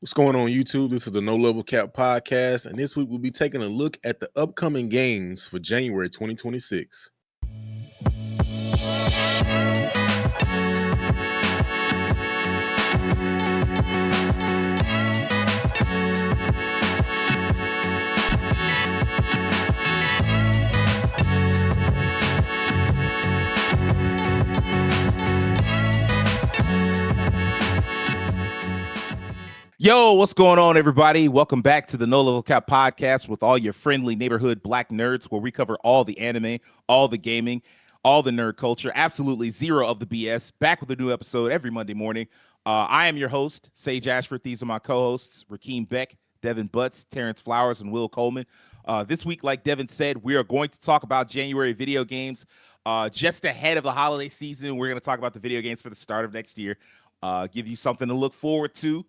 What's going on YouTube? This is the No Level Cap podcast, and this week we'll be taking a look at the upcoming games for January 2026. Yo, what's going on, everybody? Welcome back to the No Level Cap podcast with all your friendly neighborhood black nerds, where we cover all the anime, all the gaming, all the nerd culture, absolutely zero of the BS. Back with a new episode every Monday morning. I am your host, Sage Ashford. These are my co-hosts, Rakeem Beck, Devin Butts, Terrence Flowers, and Will Coleman. This week, like Devin said, we are going to talk about January video games. Just ahead of the holiday season, we're going to talk about the video games for the start of next year. Give you something to look forward to.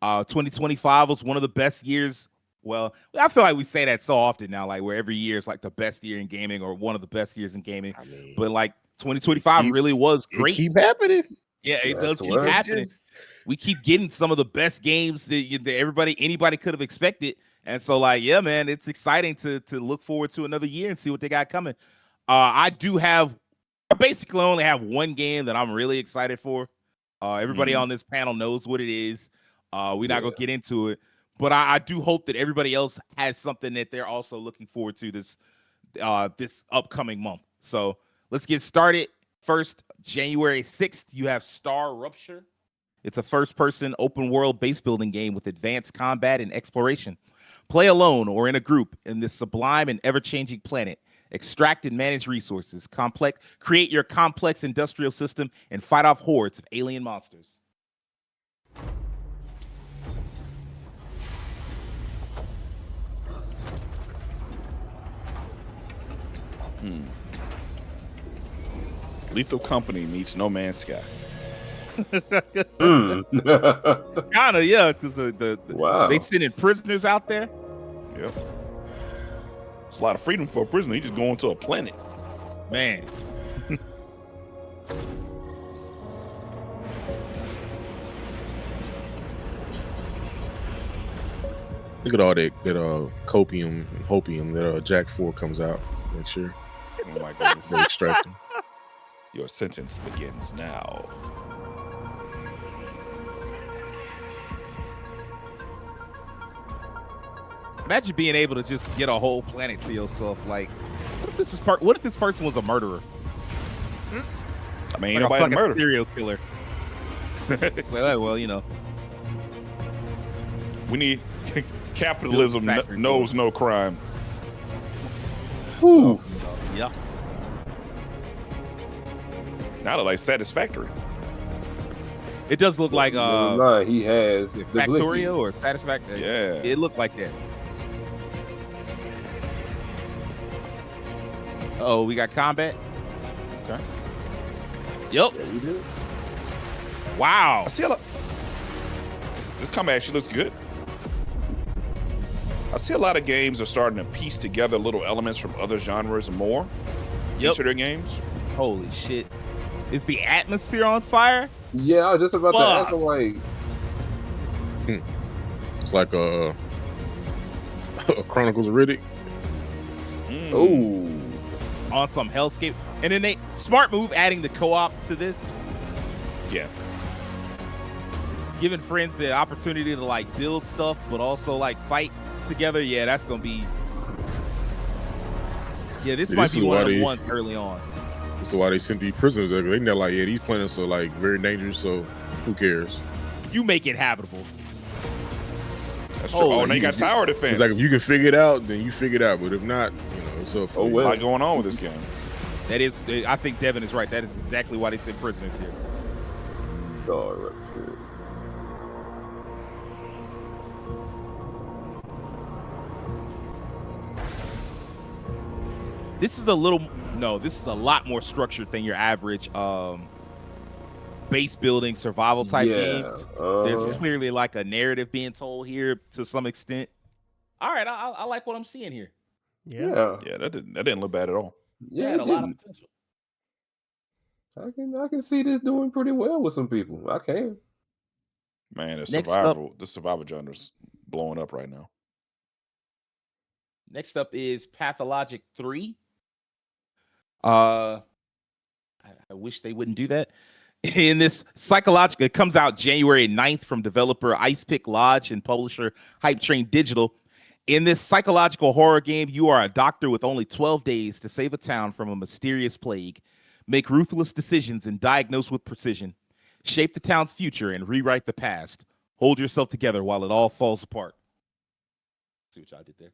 2025 was one of the best years. Well, I feel like we say that so often now, like where every year is like the best year in gaming or one of the best years in gaming. But like 2025 really was great. It keep happening. Yeah, it does keep happening. We keep getting some of the best games that anybody could have expected. And so like, yeah, man, it's exciting to look forward to another year and see what they got coming. I basically only have one game that I'm really excited for. Everybody on this panel knows what it is. We're not gonna get into it, but I do hope that everybody else has something that they're also looking forward to this upcoming month. So let's get started. First, January 6th, you have StarRupture. It's a first-person open-world base-building game with advanced combat and exploration. Play alone or in a group in this sublime and ever-changing planet. Extract and manage resources. Create your complex industrial system and fight off hordes of alien monsters. Lethal Company meets No Man's Sky. Kinda, yeah, because they sending prisoners out there. Yep. It's a lot of freedom for a prisoner. He just going to a planet. Man. Look at all that copium and hopium that Jack 4 comes out next year. Oh my goodness. They're extracting. Your sentence begins now. Imagine being able to just get a whole planet to yourself. Like, what if this person was a murderer? I mean, Like nobody murder. Serial killer. Well, you know. We need capitalism knows no crime. Whew. Yeah. Now they're like Satisfactory. It does look like he has Factorio or Satisfactory. Yeah. It looked like that. Oh, we got combat. Okay. Yep. Yeah, we do. Wow. I see a lot. This combat actually looks good. I see a lot of games are starting to piece together little elements from other genres and more into their games. Holy shit. Is the atmosphere on fire? Yeah, I was just about to ask him, like... It's like a Chronicles of Riddick. Oh. On some hellscape. And then smart move adding the co-op to this. Yeah. Giving friends the opportunity to like build stuff, but also like fight together. Yeah, that's going to be... Yeah, this might be one of the ones early on. This is why they sent these prisoners. They're like, yeah, these planets are like very dangerous, so who cares? You make it habitable. That's true. Oh, and they got tower defense. It's like if you can figure it out, then you figure it out. But if not, it's up. Oh, well. A lot going on with this game. That is, I think Devin is right. That is exactly why they sent prisoners here. StarRupture. This is a lot more structured than your average base building survival type game. There's clearly like a narrative being told here to some extent. All right, I like what I'm seeing here. Yeah. That didn't look bad at all. Yeah, it had a lot of potential. I can see this doing pretty well with some people. I can. Man, the survival genre's blowing up right now. Next up is Pathologic 3. I wish they wouldn't do that. In this psychological, it comes out January 9th from developer Ice Pick Lodge and publisher Hype Train Digital. In this psychological horror game, you are a doctor with only 12 days to save a town from a mysterious plague, make ruthless decisions and diagnose with precision, shape the town's future and rewrite the past. Hold yourself together while it all falls apart. See what y'all did there.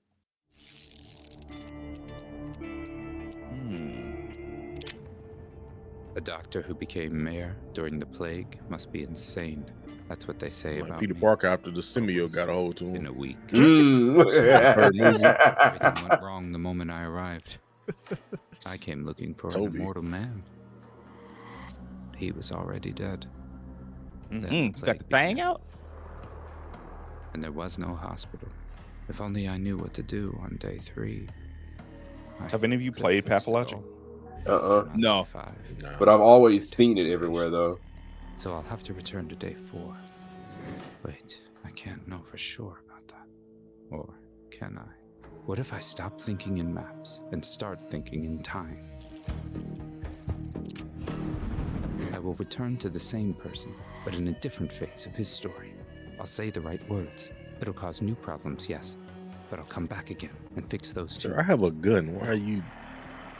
A doctor who became mayor during the plague must be insane. That's what they say about Peter me. Parker after the symbiote got a hold to him. In a week. Everything went wrong the moment I arrived. I came looking for an immortal man. He was already dead. Got the thing out? And there was no hospital. If only I knew what to do on day 3. Have any of you played Pathologic? No. But I've always seen it everywhere, though. So I'll have to return to day 4. Wait, I can't know for sure about that. Or can I? What if I stop thinking in maps and start thinking in time? I will return to the same person, but in a different phase of his story. I'll say the right words. It'll cause new problems, yes, but I'll come back again and fix those too. Sir, I have a gun. Why are you?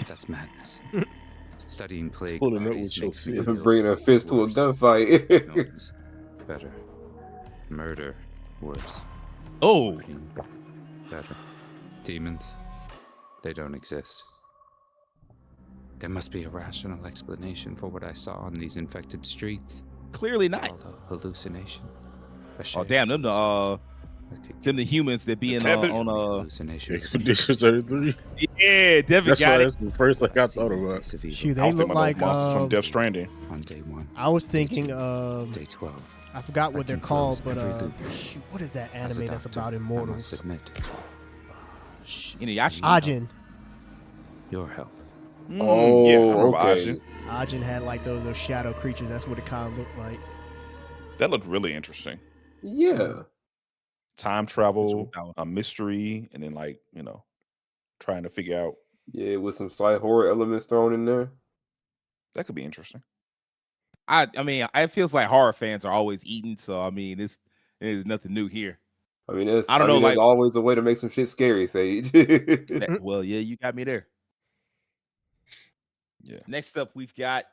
That's madness. Studying plague Pulling up bodies with your makes me fist. Bringing a fist to a worse. gunfight. Noise, better. Murder, worse. Oh, Pain, better. Demons, they don't exist. There must be a rational explanation for what I saw on these infected streets. clearly It's not. all a hallucination. A Oh shared damn, them the humans that be in on hallucination. Expedition 33. yeah, Devin That's got why it. that's the first thing I thought about. Shoot, I they was look thinking about like those monsters from Death Stranding. On day 1. I was day thinking 2, of day 12. I forgot what I they're can called, close but every loop. shoot, what is that As a anime that's doctor, about I must immortals? admit, Inuyasha. Ajin. your help. Yeah, I remember okay. Ajin. Ajin had like those shadow creatures. That's what it kind of looked like. That looked really interesting. Yeah. Time travel, a mystery, and then trying to figure out. Yeah, with some slight horror elements thrown in there. That could be interesting. I mean, it feels like horror fans are always eating, so I mean, there's nothing new here. I mean, I don't know, there's like- always a way to make some shit scary, Sage. Well, yeah, you got me there. Yeah. Next up, we've got,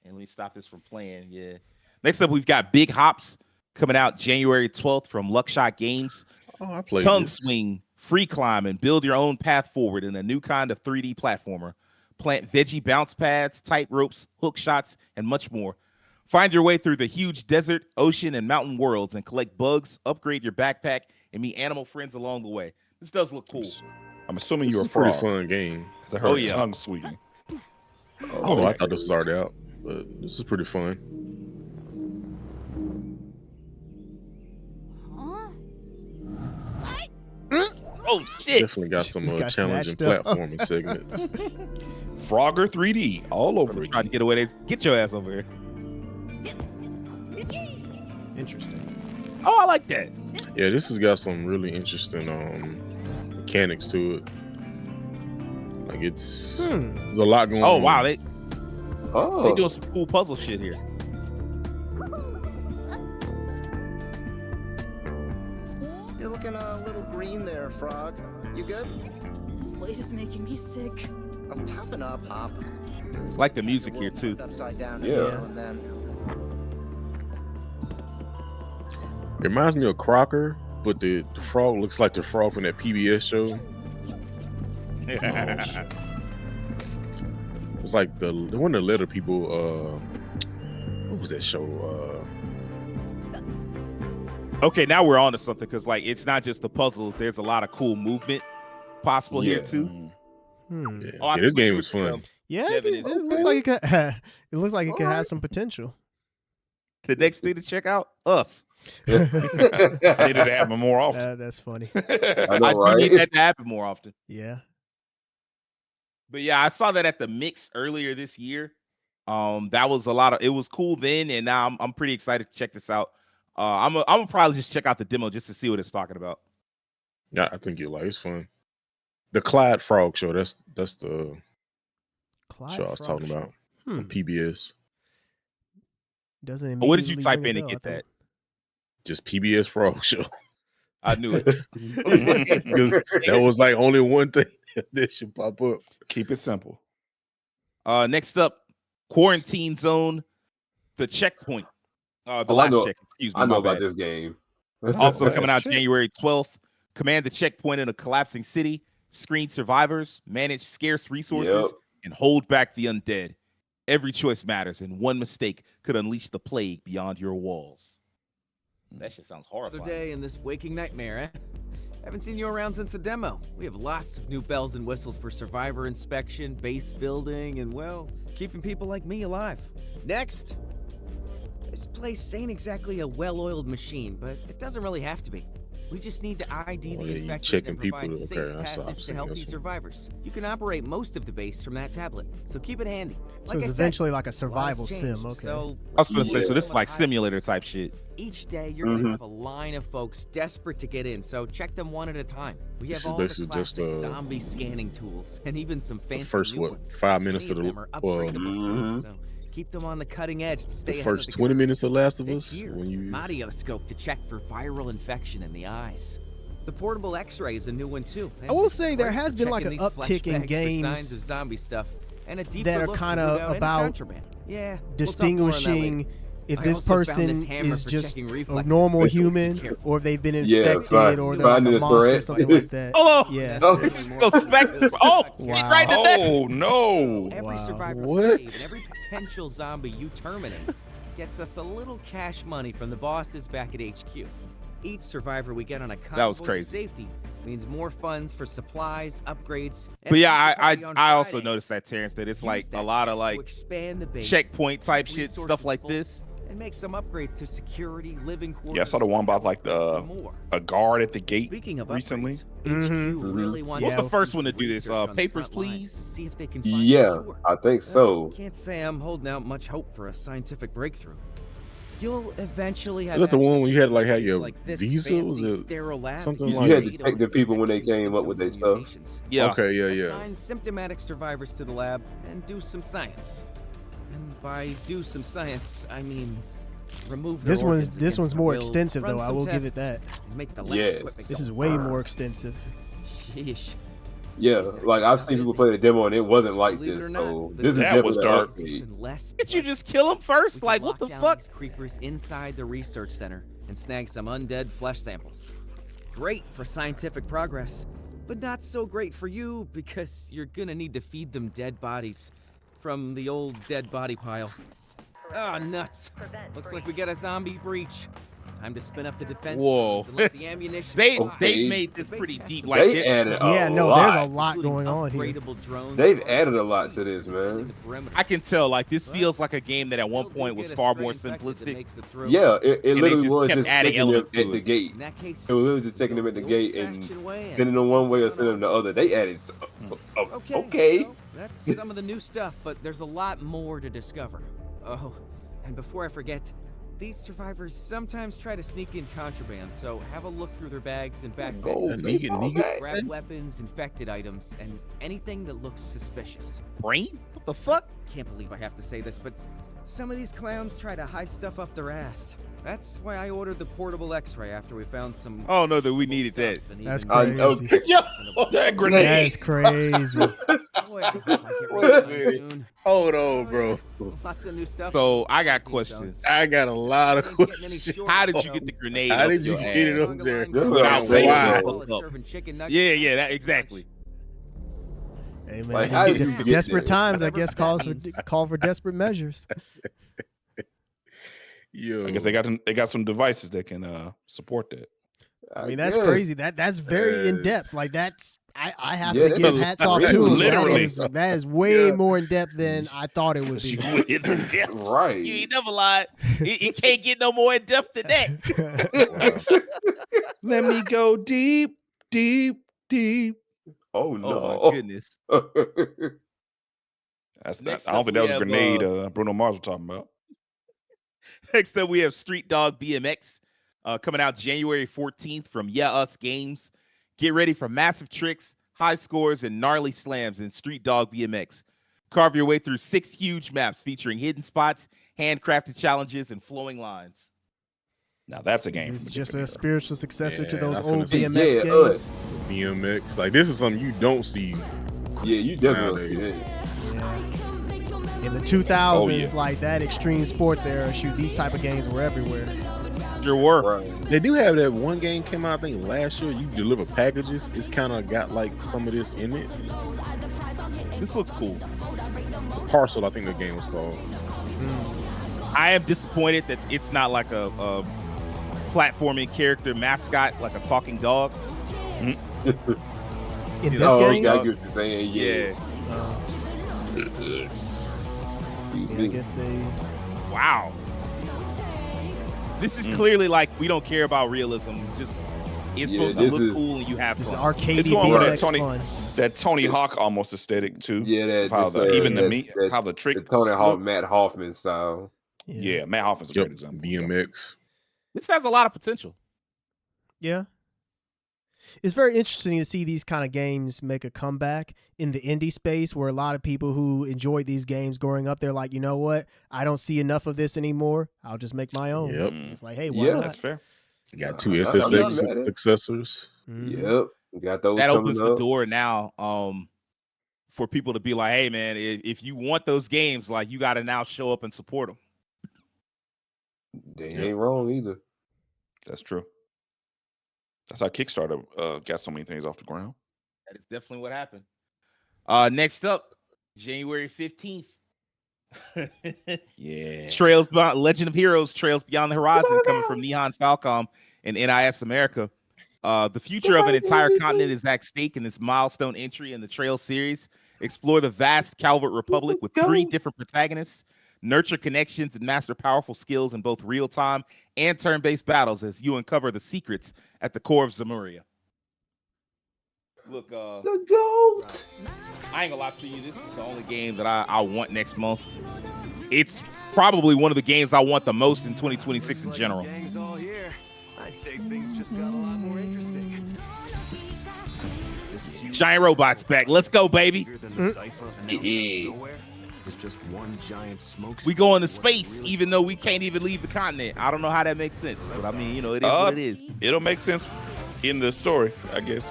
and let me stop this from playing. Yeah. Next up, we've got Big Hops coming out January 12th from Luckshot Games. Oh, I played Tongue this. swing, free climb, and build your own path forward in a new kind of 3D platformer. Plant veggie bounce pads, tight ropes, hook shots, and much more. Find your way through the huge desert, ocean, and mountain worlds and collect bugs, upgrade your backpack, and meet animal friends along the way. This does look cool. I'm assuming This you're is a a pretty frog. fun game. Because I heard Oh, yeah. tongue swinging. Oh, I thought this started out, but this is pretty fun. Oh, shit. Definitely got some Just got challenging snatched up. platforming segments. Frogger 3D all over Trying to again. get away. Get your ass over here. Interesting. Oh, I like that. Yeah, this has got some really interesting mechanics to it. Like there's a lot going on. Oh, wow. They Oh, doing some cool puzzle shit here. You're looking a little green there, Frog. You good? This place is making me sick. Oh, toughen up, Hop. It's like the music here, too. Upside down Yeah. every now and then. It reminds me of Crocker, but the frog looks like the frog from that PBS show. It's like the one that let people. What was that show? Okay, now we're on to something because, like, it's not just the puzzle. There's a lot of cool movement possible here, too. Yeah, Oh, I yeah, this switched game with was fun. them. Yeah, Devin it is- looks like it could. It looks like it could have some potential. The next thing to check out, us. I needed to happen more often. That's funny. I know, I do right? need that to happen more often. Yeah. But yeah, I saw that at the mix earlier this year. That was a lot of. It was cool then, and now I'm pretty excited to check this out. I'm gonna probably just check out the demo just to see what it's talking about. Yeah, I think you'll like. It's fun. The Clyde Frog Show. That's the Clyde show I was Frog talking Show. about on PBS. Doesn't What did you immediately type ring in a to bell, get I that? Just PBS Frog Show. I knew it. Because that was like only one thing that should pop up. Keep it simple. Next up, Quarantine Zone, the checkpoint. The I last know- check. Excuse me. I know my about bad. this game. Also coming out Check. January 12th. Command the checkpoint in a collapsing city. Screen survivors. Manage scarce resources. Yep. And hold back the undead. Every choice matters, and one mistake could unleash the plague beyond your walls. That shit sounds horrifying. Another day in this waking nightmare, eh? Haven't seen you around since the demo. We have lots of new bells and whistles for survivor inspection, base building, and, well, keeping people like me alive. Next! This place ain't exactly a well-oiled machine, but it doesn't really have to be. We just need to ID Oh, the yeah, you infected checking and people. provide Okay, safe I've passage to seen healthy this one. survivors. You can operate most of the base from that tablet, so keep it handy. So Like it's I said, essentially like a a lot has survival changed, sim. Okay. So I was going to say, Yeah. so this is like simulator type shit. each day, you're gonna have a line of folks desperate to get in, so check them one at a time. We This have is all the basically just, classic zombie scanning tools, and even some fancy first, new what, ones. 5 minutes Many of of the- them are upgradable too, Mhm. so keep them on the cutting edge to stay The ahead of first the 20 curve. minutes of Last of This Us. here When is the you Madioscope to check for viral infection in the eyes. The portable X-ray is a new one too. I will and say it's there great has for been like checking an these uptick in flashbacks for signs games of zombie stuff and a deeper that are look to kinda root out any about contraband. Yeah, we'll talk more on that later. distinguishing if I this also found person this hammer is for just checking a reflexes, normal but please be human careful. or if they've been Yeah, infected or they're like finding a a monster or threat. something like that. Hold on. Yeah. Oh, Go smack. Oh, Wow. right in there. Oh no! Every Wow. survivor What? we save and every potential zombie you terminate gets us a little cash money from the bosses back at HQ. Each survivor we get on a convoy was to crazy. safety means more funds for supplies, upgrades. and But yeah, pizza party on I also Fridays. noticed that, Terrence, that it's Use like that a lot of cash like to expand the base, checkpoint type keep shit, stuff resources like full, this. and make some upgrades to security, living quarters. Yeah, I saw the one about like and some more. a guard at the gate Speaking of recently. upgrades, HQ Mhm. really wants What's to the do first one some to do this? research on the Papers, front lines Please? to see if they can find a yeah, cure. I think so. Can't say I'm holding out much hope for a scientific breakthrough. You'll eventually have Is that the one access when to you had, like, had facilities your like this visa? Was fancy it sterile lab something to like You had that? to check the people when they came up with their symptoms and stuff. mutations. Yeah. Okay, yeah. Assign symptomatic survivors to the lab and do some science. And by do some science, I mean remove their This organs one's against their more will, extensive run though. I some will give it tests, that. and make the lab Yes. equipment This go is way brr. more extensive. Sheesh. Yeah, like I've seen people play the demo and it wasn't like Believe it this. or not, So the this is That was definitely dark. an upgrade. Even less Did you pleasant. just kill him We first? can Like, what lock the down fuck? these creepers inside the research center and snag some undead flesh samples. Great for scientific progress, but not so great for you because you're gonna need to feed them dead bodies from the old dead body pile. Ah, nuts. Looks like we got a zombie breach. Time to spin up the defense Whoa. drones and let the ammunition They fly. they made The this base pretty has deep. some Like They this. added Yeah, a no, lot. there's a lot including going on here. upgradable drones They've for added a RPT, lot to this, man. the perimeter. I can tell. Like this But feels like a game that at one still do point was get a far stray more infected that simplistic. makes the thrill. Yeah, it they literally just was kept just adding checking them elements to at the it. gate. In that case, It was literally just checking them at the gate and sending them one way or sending them the other. They added okay. so that's some of the new stuff, but there's a lot more to discover. Oh, and before I forget, these survivors sometimes try to sneak in contraband, so have a look through their bags and backpacks. Gold baseball Negan. bat. Grab weapons, infected items, and anything that looks suspicious. Brain? What the fuck? Can't believe I have to say this, but some of these clowns try to hide stuff up their ass. That's why I ordered the portable X-ray after we found some. Oh no, that we needed stuff that. and That's even- crazy. That grenade. That's crazy. Boy, I hope I get ready soon. Hold on, bro. Lots of new stuff. So I got Team questions. I got a lot of Ain't getting any questions. shorter, How did you so get the grenade? How up did you your get it ass? up there? Without saying why? so. Serving chicken nuggets. Yeah, that exactly. Hey man, Like, how did you get desperate there? times, I Whatever guess, that call means. for desperate measures. Yo, I guess they got some devices that can support that. I mean, that's guess. crazy. That's very in Yes. depth. Like that's I have Yeah, to that's give a hats off lot. to him. Literally. That is way Yeah. more in depth than I thought it would be. Right. You ain't never lied. It can't get no more in depth than that. Let me go deep, deep, deep. Oh Oh no. my goodness. That's Next not, I don't up, think that we was a have, grenade Bruno Mars was talking about. Next up, we have Streetdog BMX, coming out January 14th from Yeah Us Games. Get ready for massive tricks, high scores, and gnarly slams in Streetdog BMX. Carve your way through 6 huge maps featuring hidden spots, handcrafted challenges, and flowing lines. Now that's a game. It's just a spiritual successor to those that's old gonna be- BMX Yeah, games. BMX. Like this is something you don't see. Yeah, you definitely. Nowadays. Yeah. In the 2000s, Oh, yeah. like that extreme sports era, shoot, these type of games were everywhere. Sure were. Right. They do have that one game came out, I think last year. You deliver packages. It's kind of got like some of this in it. This looks cool. Parcel, I think the game was called. I am disappointed that it's not like a platforming character mascot, like a talking dog. In You this know, Oh, game, yeah, I get what you're saying. Yeah. Excuse yeah, I me. guess they. Wow. This is clearly like we don't care about realism. Just it's Yeah, supposed to this look is- cool and you have Just fun. arcadey It's going for that BMX Tony- fun. That Tony Hawk almost aesthetic too. Yeah, that Of how this, the, even the that- meat, that- how the trick. the Tony Hawk, Matt Hoffman style. Yeah, Matt Hoffman's a Yep, great example. BMX. This has a lot of potential. Yeah. It's very interesting to see these kind of games make a comeback in the indie space where a lot of people who enjoyed these games growing up, they're like, you know what? I don't see enough of this anymore. I'll just make my own. Yep. It's like, hey, why Yeah, not? That's fair. Got 2 I'm not SSX mad at it. successors. Mhm. Yep, got those. That coming opens the up. door now for people to be like, hey man, if you want those games, like you got to now show up and support them. They ain't wrong either. That's true. That's how Kickstarter got so many things off the ground. That is definitely what happened. Next up, January 15th. Yeah. Trails Beyond Legend of Heroes, Trails Beyond the Horizon, coming from Neon Falcom and NIS America. The future of an entire continent is at stake in this milestone entry in the Trail series. Explore the vast Calvert Republic with 3 different protagonists. Nurture connections and master powerful skills in both real-time and turn-based battles as you uncover the secrets at the core of Zemuria. Look, The GOAT. I ain't gonna lie to you. This is the only game that I want next month. It's probably one of the games I want the most in 2026 in general. Gang's all here. I'd say things just got a lot more interesting. Giant robots back. Let's go, baby. Bigger than the Cypher and out Yeah. of nowhere is just one giant smoke. We go into space, even though we can't even leave the continent. I don't know how that makes sense, but I mean, you know, it is what it is. It'll make sense in the story, I guess.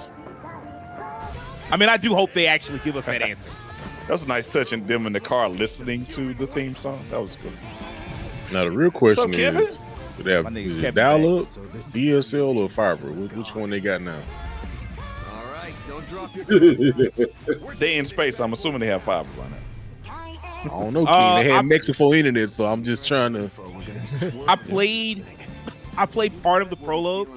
I mean, I do hope they actually give us that answer. That was a nice touch in them in the car listening to the theme song. That was good. Now the real question What's up, Kevin? is, do they have, My nigga is Kevin it dial up, So this is- DSL, or fiber? Which one they got now? All right, don't drop your. They in space. I'm assuming they have fiber by now. I don't know, King. They had I'm- Mex before internet, so I'm just trying to. I played part of the prologue,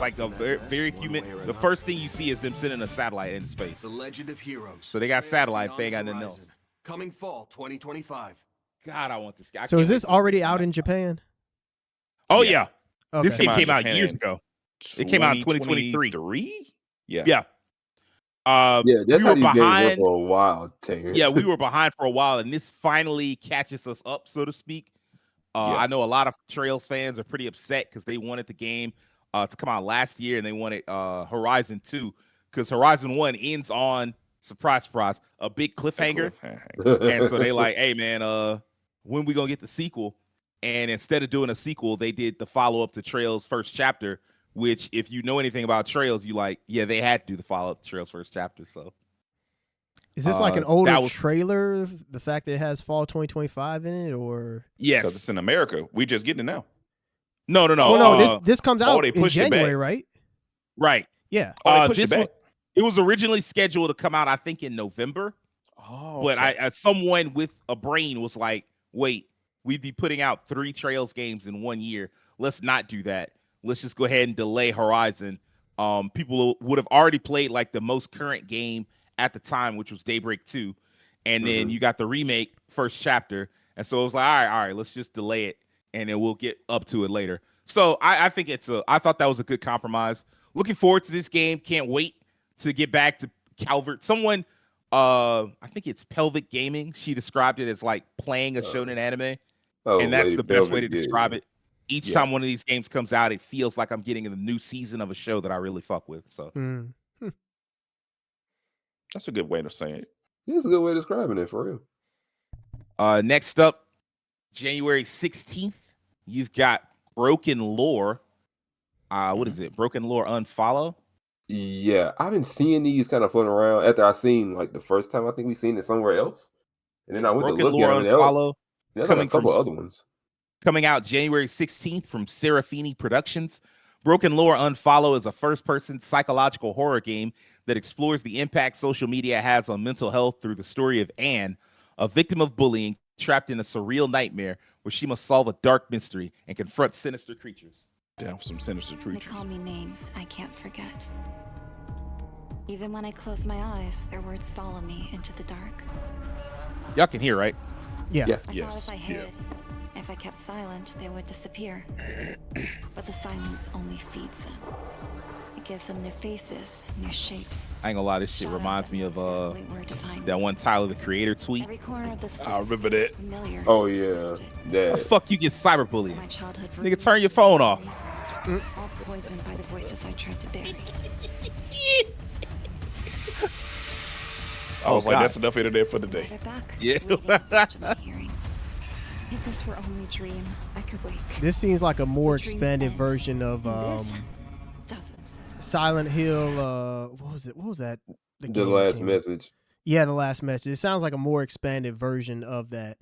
like a very few minutes. The first thing you see is them sending a satellite into space. The Legend of Heroes. So they got satellites. They ain't got nothing else. Horizon. Coming fall 2025. God, I want this guy. I So can't is this wait for already to out come in Japan? Oh Yeah. yeah, Okay. this game came out Japan years in ago. It came out in 2023. 2023? Yeah. Yeah. Yeah, that's we how were these games were behind. for a while, Terrence. Yeah, we were behind for a while, and this finally catches us up, so to speak. Yeah. I know a lot of Trails fans are pretty upset because they wanted the game to come out last year, and they wanted Horizon 2 because Horizon 1 ends on surprise, a big cliffhanger, and so they like, hey man, when we gonna get the sequel? And instead of doing a sequel, they did the follow up to Trails first chapter. Which, if you know anything about Trails, you like, yeah, they had to do the follow up to Trails first chapter. So Is this like an that older was- trailer? The fact that it has fall 2025 in it, or Because yes, it's in America. We just getting it now. no. oh no, this comes oh, out they in pushed it back. January, right? right. Yeah. Oh, they pushed it This back. it was originally scheduled to come out, I think, in November. Oh, But okay. someone with a brain was like, wait, we'd be putting out 3 Trails games in 1 year. Let's not do that. Let's just go ahead and delay Horizon. People would have already played like the most current game at the time, which was Daybreak 2. And then you got the remake first chapter. And so it was like, all right, let's just delay it. And then we'll get up to it later. So I think I thought that was a good compromise. Looking forward to this game. Can't wait to get back to Calvert. Someone, I think it's Pelvic Gaming. She described it as like playing a shonen anime. Oh, And that's Lady the best way Velvet to did. describe it. each time one of these games comes out, it feels like I'm getting a new season of a show that I really fuck with. So that's a good way to say it. That's a good way of describing it, for real. Next up, January 16th, you've got BrokenLore. What is it? BrokenLore Unfollow. Yeah, I've been seeing these kind of floating around after I seen like the first time. I think we seen it somewhere else, and then I went to look at them. Unfollow. There's like a couple other ones coming out January 16th from Serafini Productions. BrokenLore Unfollow is a first-person psychological horror game that explores the impact social media has on mental health through the story of Anne, a victim of bullying trapped in a surreal nightmare where she must solve a dark mystery and confront sinister creatures. Down for some sinister creatures. They call me names I can't forget. Even when I close my eyes, their words follow me into the dark. Y'all can hear, right? Yeah. I thought if I hid, if I kept silent, they would disappear. But the silence only feeds them. It gives them new faces, new shapes. I ain't gonna lie, this shit reminds me of that one Tyler the Creator tweet. Every corner of this I remember that. familiar. Oh yeah, the fuck you get cyberbullying? My childhood Nigga, turn your phone off. All poisoned by the voices I tried to bury. I was like, that's enough internet for the day. They're back. Yeah. If this were only a dream, I could wake. This seems like a more The dreams expanded end, version of and this doesn't. Silent Hill. What was it? What was that? The Last Message. Yeah, The Last Message. It sounds like a more expanded version of that.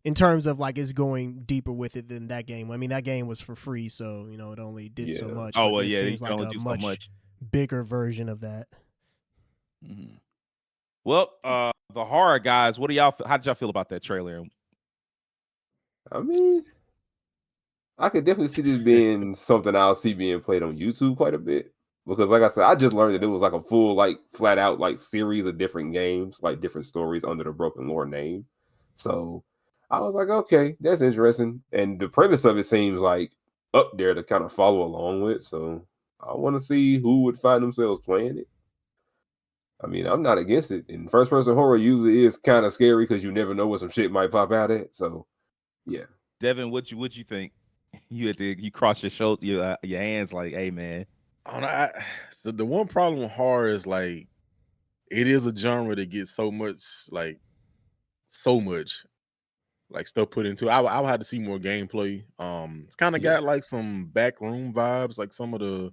In terms of like it's going deeper with it than that game. I mean, that game was for free, so you know it only did so much. Oh but well, this yeah, seems you like can only a do much so much. bigger version of that. Well, the horror guys, what do y'all? How did y'all feel about that trailer? I mean, I could definitely see this being something I'll see being played on YouTube quite a bit. Because like I said, I just learned that it was like a full, like flat out like series of different games, like different stories under the BrokenLore name. So I was like, okay, that's interesting. And the premise of it seems like up there to kind of follow along with. So I want to see who would find themselves playing it. I mean, I'm not against it. And first person horror usually is kind of scary because you never know what some shit might pop out at. So yeah. Devin, what you think? You had to cross your shoulder, your hands like, hey man. So the one problem with horror is like it is a genre that gets so much stuff put into it. I would have to see more gameplay. It's kind of got like some backroom vibes, like some of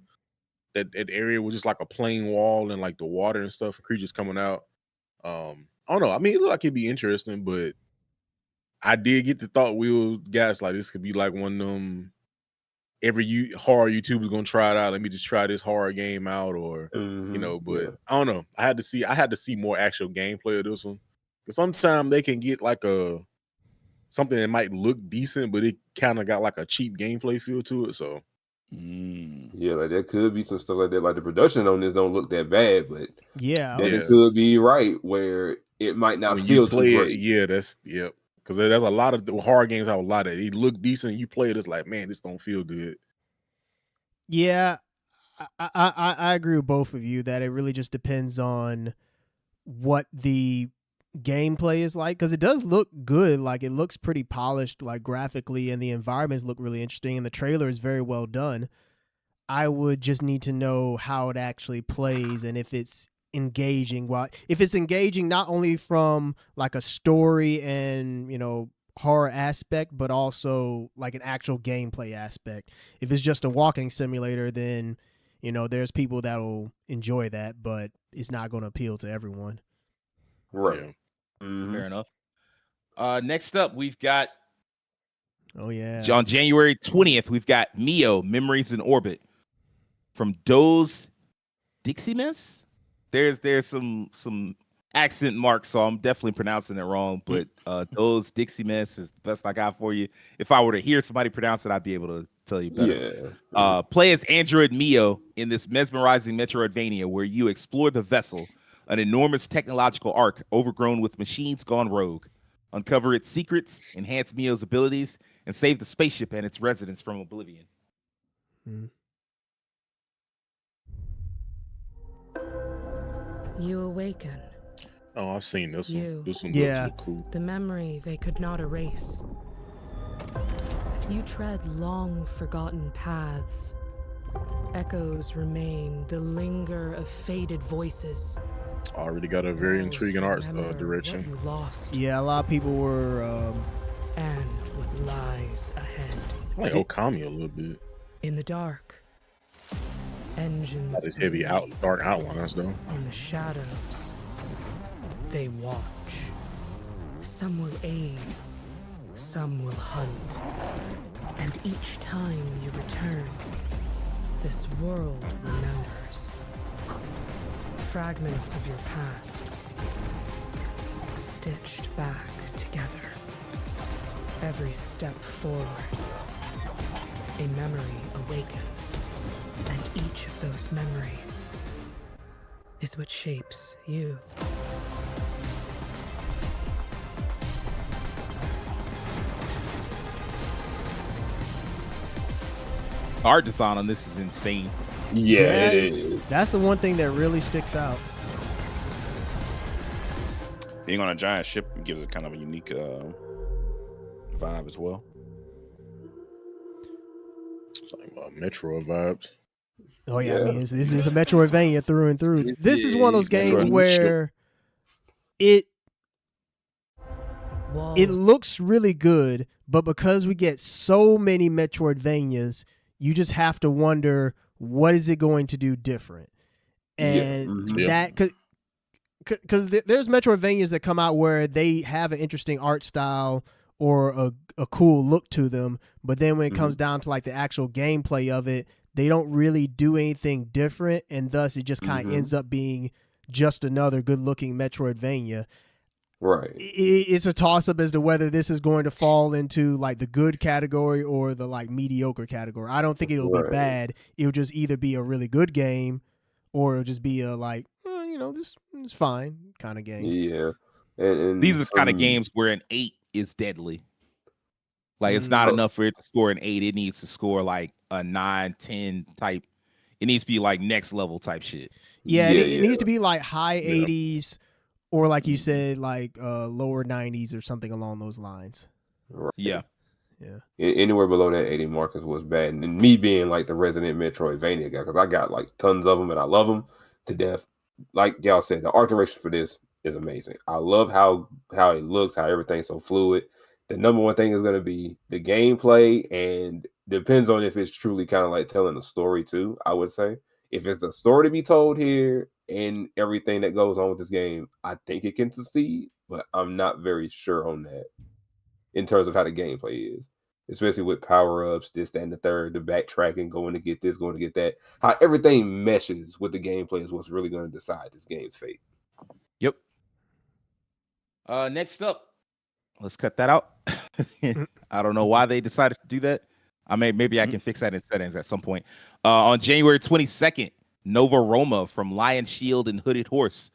that area was just like a plain wall and like the water and stuff, creatures coming out. I don't know. I mean, it looked like it'd be interesting, but I did get the thought wheel gas like this could be like one of them. Every horror YouTuber's gonna try it out. Let me just try this horror game out, or you know. But I don't know. I had to see more actual gameplay of this one. Because sometimes they can get like something that might look decent, but it kind of got like a cheap gameplay feel to it. So yeah, like there could be some stuff like that. Like the production on this don't look that bad, but it could be right where it might not feel too great. Because there's a lot of the horror games have a lot of it. They look decent. You play it, it's like, man, this don't feel good. Yeah, I agree with both of you that it really just depends on what the gameplay is like, because it does look good. Like it looks pretty polished, like graphically, and the environments look really interesting, and the trailer is very well done. I would just need to know how it actually plays and if it's engaging. Well, if it's engaging not only from like a story and horror aspect, but also like an actual gameplay aspect. If it's just a walking simulator, then there's people that'll enjoy that, but it's not going to appeal to everyone. Right. Fair enough. Next up, we've got on January 20th, we've got Mio Memories in Orbit from Doze Diximus. There's some accent marks, so I'm definitely pronouncing it wrong. But Doze Diximus is the best I got for you. If I were to hear somebody pronounce it, I'd be able to tell you better. Play as android Mio in this mesmerizing Metroidvania where you explore the vessel, an enormous technological ark overgrown with machines gone rogue. Uncover its secrets, enhance Mio's abilities, and save the spaceship and its residents from oblivion. You awaken. Oh, I've seen this one. This one looks cool. The memory they could not erase. You tread long forgotten paths. Echoes remain, the linger of faded voices. Already got a very intriguing art direction. What you lost. Yeah, a lot of people were. And what lies ahead. I like Okami a little bit. In the dark. Engines. Not as heavy dark outlines though. In the shadows. They watch. Some will aid. Some will hunt. And each time you return, this world remembers. Fragments of your past, stitched back together. Every step forward, a memory awakens. And each of those memories is what shapes you. Art design on this is insane. Yeah, it is. That's the one thing that really sticks out. Being on a giant ship gives it kind of a unique vibe as well. It's like Metro vibes. Oh yeah, I mean, it's a Metroidvania through and through. This is one of those games where it looks really good, but because we get so many Metroidvanias, you just have to wonder, what is it going to do different? And that because there's Metroidvanias that come out where they have an interesting art style or a cool look to them, but then when it comes down to like the actual gameplay of it, they don't really do anything different, and thus it just kind of ends up being just another good-looking Metroidvania. Right. It's a toss-up as to whether this is going to fall into like the good category or the like mediocre category. I don't think it'll be bad. It'll just either be a really good game or it'll just be a like, this is fine kind of game. Yeah. And these are the kind of games where an 8 is deadly. Like, it's not enough for it to score an 8. It needs to score like a 9, 10 type. It needs to be like next level type shit. Yeah, it needs to be like high 80s or like you said, like lower 90s or something along those lines. Right. Yeah. Anywhere below that 80 mark is what's bad. And me being like the resident Metroidvania guy, because I got like tons of them and I love them to death. Like y'all said, the art direction for this is amazing. I love how it looks, how everything's so fluid. The number one thing is going to be the gameplay, and depends on if it's truly kind of like telling a story too, I would say. If it's a story to be told here and everything that goes on with this game, I think it can succeed, but I'm not very sure on that in terms of how the gameplay is, especially with power-ups, this, that, and the third, the backtracking, going to get this, going to get that. How everything meshes with the gameplay is what's really going to decide this game's fate. Yep. Next up, let's cut that out. I don't know why they decided to do that. Maybe I can fix that in settings at some point. On January 22nd, Nova Roma from Lion Shield and Hooded Horse.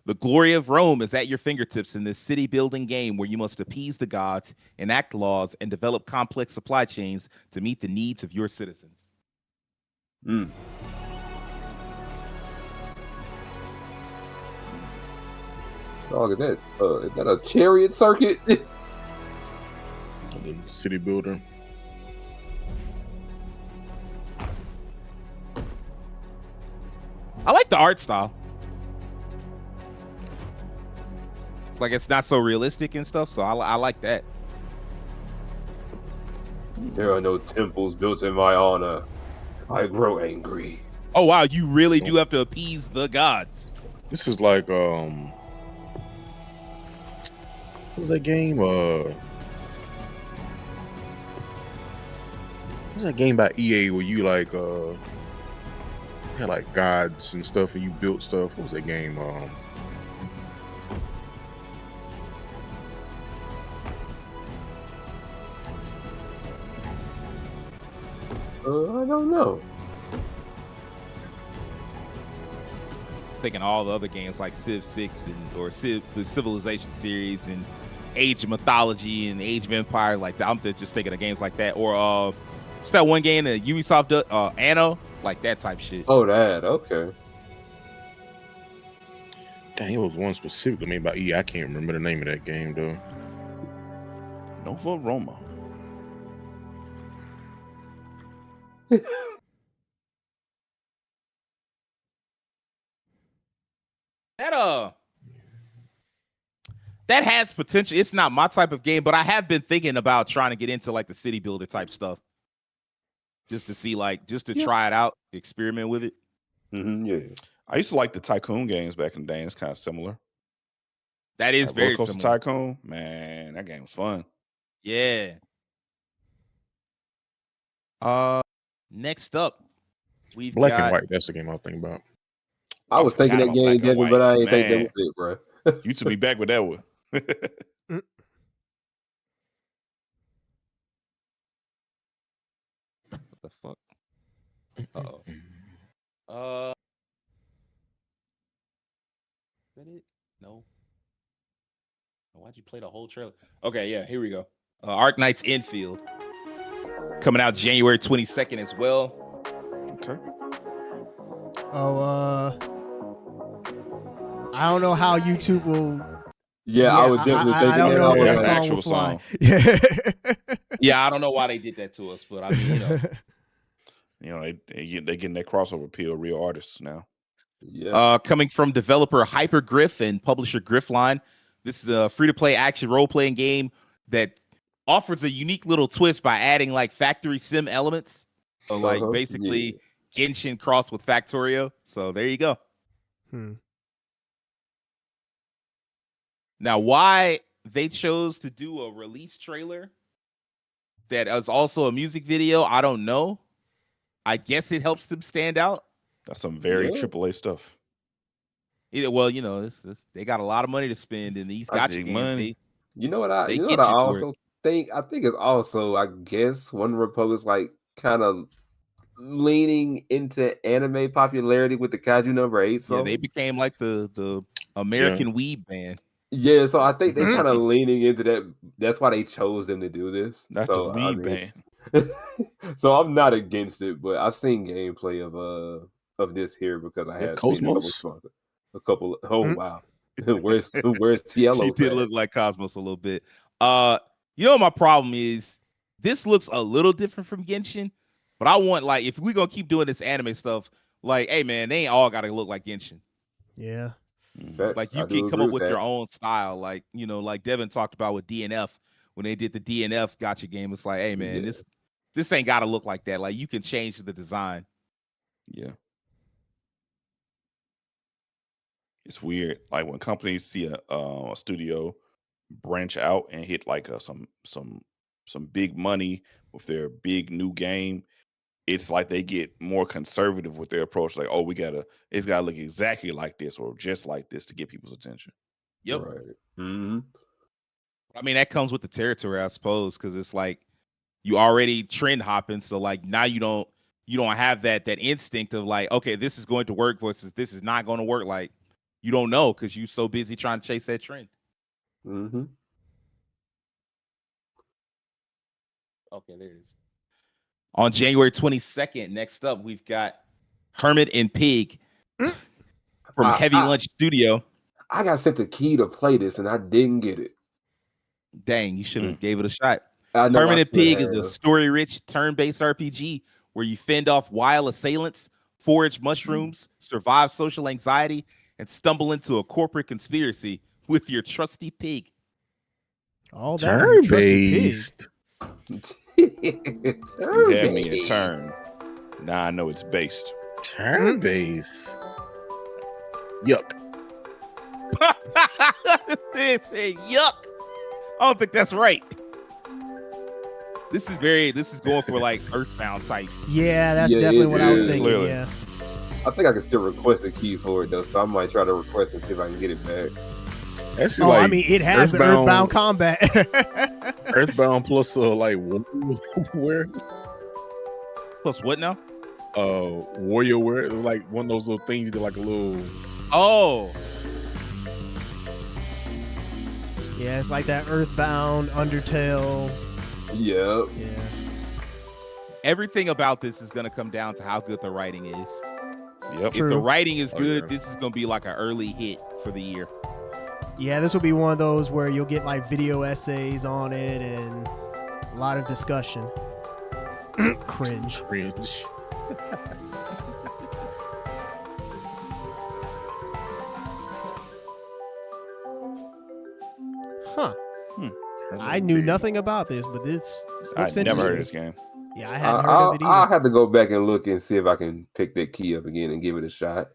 The glory of Rome is at your fingertips in this city-building game where you must appease the gods, enact laws, and develop complex supply chains to meet the needs of your citizens. Look at that. Is that a chariot circuit? The city builder. I like the art style. Like, it's not so realistic and stuff, so I like that. There are no temples built in my honor. I grow angry. Oh wow, you really do have to appease the gods. This is like what was that game? What was that game by EA where you like had like gods and stuff and you built stuff? What was that game? I don't know. Thinking all the other games like Civ 6 or the Civilization series and Age of Mythology and Age of Empire, like that. I'm just thinking of games like that. Or what's that one game that Ubisoft Anno, like that type shit. Oh, that okay. Dang, it was one specifically made by EA. I can't remember the name of that game though. Nova Roma. That has potential. It's not my type of game, but I have been thinking about trying to get into like the city builder type stuff, just to see, like, just to try it out, experiment with it. Yeah, I used to like the Tycoon games back in the day. It's kind of similar. That is very similar. Tycoon, man, that game was fun. Yeah. Next up, we've Black got and White. That's the game I was thinking about. I was thinking that game, Devin, but I didn't think that was it, bro. You took me back with that one. What the fuck? Uh-oh. Is that it? No. Why'd you play the whole trailer? Okay, yeah, here we go. Arknights Endfield. Coming out January 22nd as well. Okay. I don't know how YouTube will. Yeah, I would definitely think I don't know if that an song actual will fly. song. Yeah, I don't know why they did that to us, but I mean, they're getting that crossover appeal, real artists now. Yeah. Coming from developer Hypergriff and publisher Griffline, this is a free-to-play action role-playing game that offers a unique little twist by adding like factory sim elements. So like basically Genshin crossed with Factorio. So there you go. Now, why they chose to do a release trailer that is also a music video, I don't know. I guess it helps them stand out. That's some very AAA stuff. Well, they got a lot of money to spend in these gotcha games. Money. You know what I also think? I think it's also, I guess, OneRepublic's like kind of leaning into anime popularity with the Kaiju number 8 song. Yeah, they became like the American weeb band. Yeah, so I think they're kind of leaning into that. That's why they chose them to do this. That's the weeb band. So I'm not against it, but I've seen gameplay of this here because I had Cosmos. A couple. Oh wow, where's Tielo? She did look like Cosmos a little bit. You know what my problem is? This looks a little different from Genshin, but I want, like, if we're gonna keep doing this anime stuff, like, hey man, they ain't all gotta look like Genshin. Yeah. Like, you can come up with your own style, like, like Devin talked about with DNF when they did the DNF gotcha game. It's like, hey man, this ain't gotta look like that. Like, you can change the design. Yeah, it's weird. Like when companies see a studio branch out and hit like some big money with their big new game, it's like they get more conservative with their approach. Like, oh, it's gotta look exactly like this or just like this to get people's attention. Yep. Right. Mm-hmm. I mean, that comes with the territory, I suppose, because it's like you already trend hopping, so like now you don't have that instinct of like, okay, this is going to work versus this is not going to work. Like, you don't know because you're so busy trying to chase that trend. Mm-hmm. Okay, there it is. On January 22nd, next up, we've got Hermit and Pig from Heavy Lunch Studio. I got sent the key to play this, and I didn't get it. Dang, you should have gave it a shot. Hermit and Pig is a story-rich, turn-based RPG where you fend off wild assailants, forage mushrooms, survive social anxiety, and stumble into a corporate conspiracy with your trusty pig. All that turn-based. You had me a turn. Now I know it's based. Turn-based. Yuck. They say yuck. I don't think that's right. This is going for like Earthbound type. Yeah, that's definitely what I was thinking. Clearly. Yeah. I think I can still request a key for it though, so I might try to request and see if I can get it back. Actually, like, I mean, it has the Earthbound combat. Earthbound plus like where? Plus what now? Warrior wear, like one of those little things you do, like a little. Oh. Yeah, it's like that Earthbound, Undertale. Yep. Yeah. Everything about this is going to come down to how good the writing is. Yep. If the writing is good, this is going to be like an early hit for the year. Yeah, this will be one of those where you'll get like video essays on it and a lot of discussion. Cringe. Huh. I knew nothing about this, but this looks I never heard of interesting. this game. Yeah, I hadn't heard of it either. I'll have to go back and look and see if I can pick that key up again and give it a shot.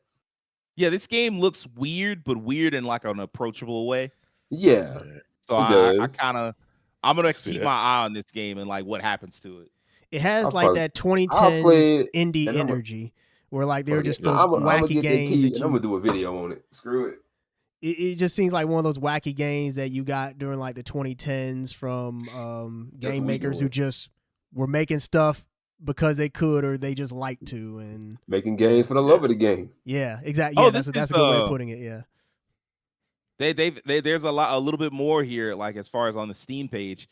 Yeah, this game looks weird, but weird in like an approachable way. Yeah. So I'm gonna keep my eye on this game and like what happens to it. It has that 2010s indie energy where like they're just those wacky games. And I'm gonna do a video on it. Screw it. It just seems like one of those wacky games that you got during like the 2010s from game makers who just were making stuff because they could or they just like to and making games for the love of the game. Yeah, exactly. Yeah, that's a good way of putting it. Yeah. There's a little bit more here, like as far as on the Steam page.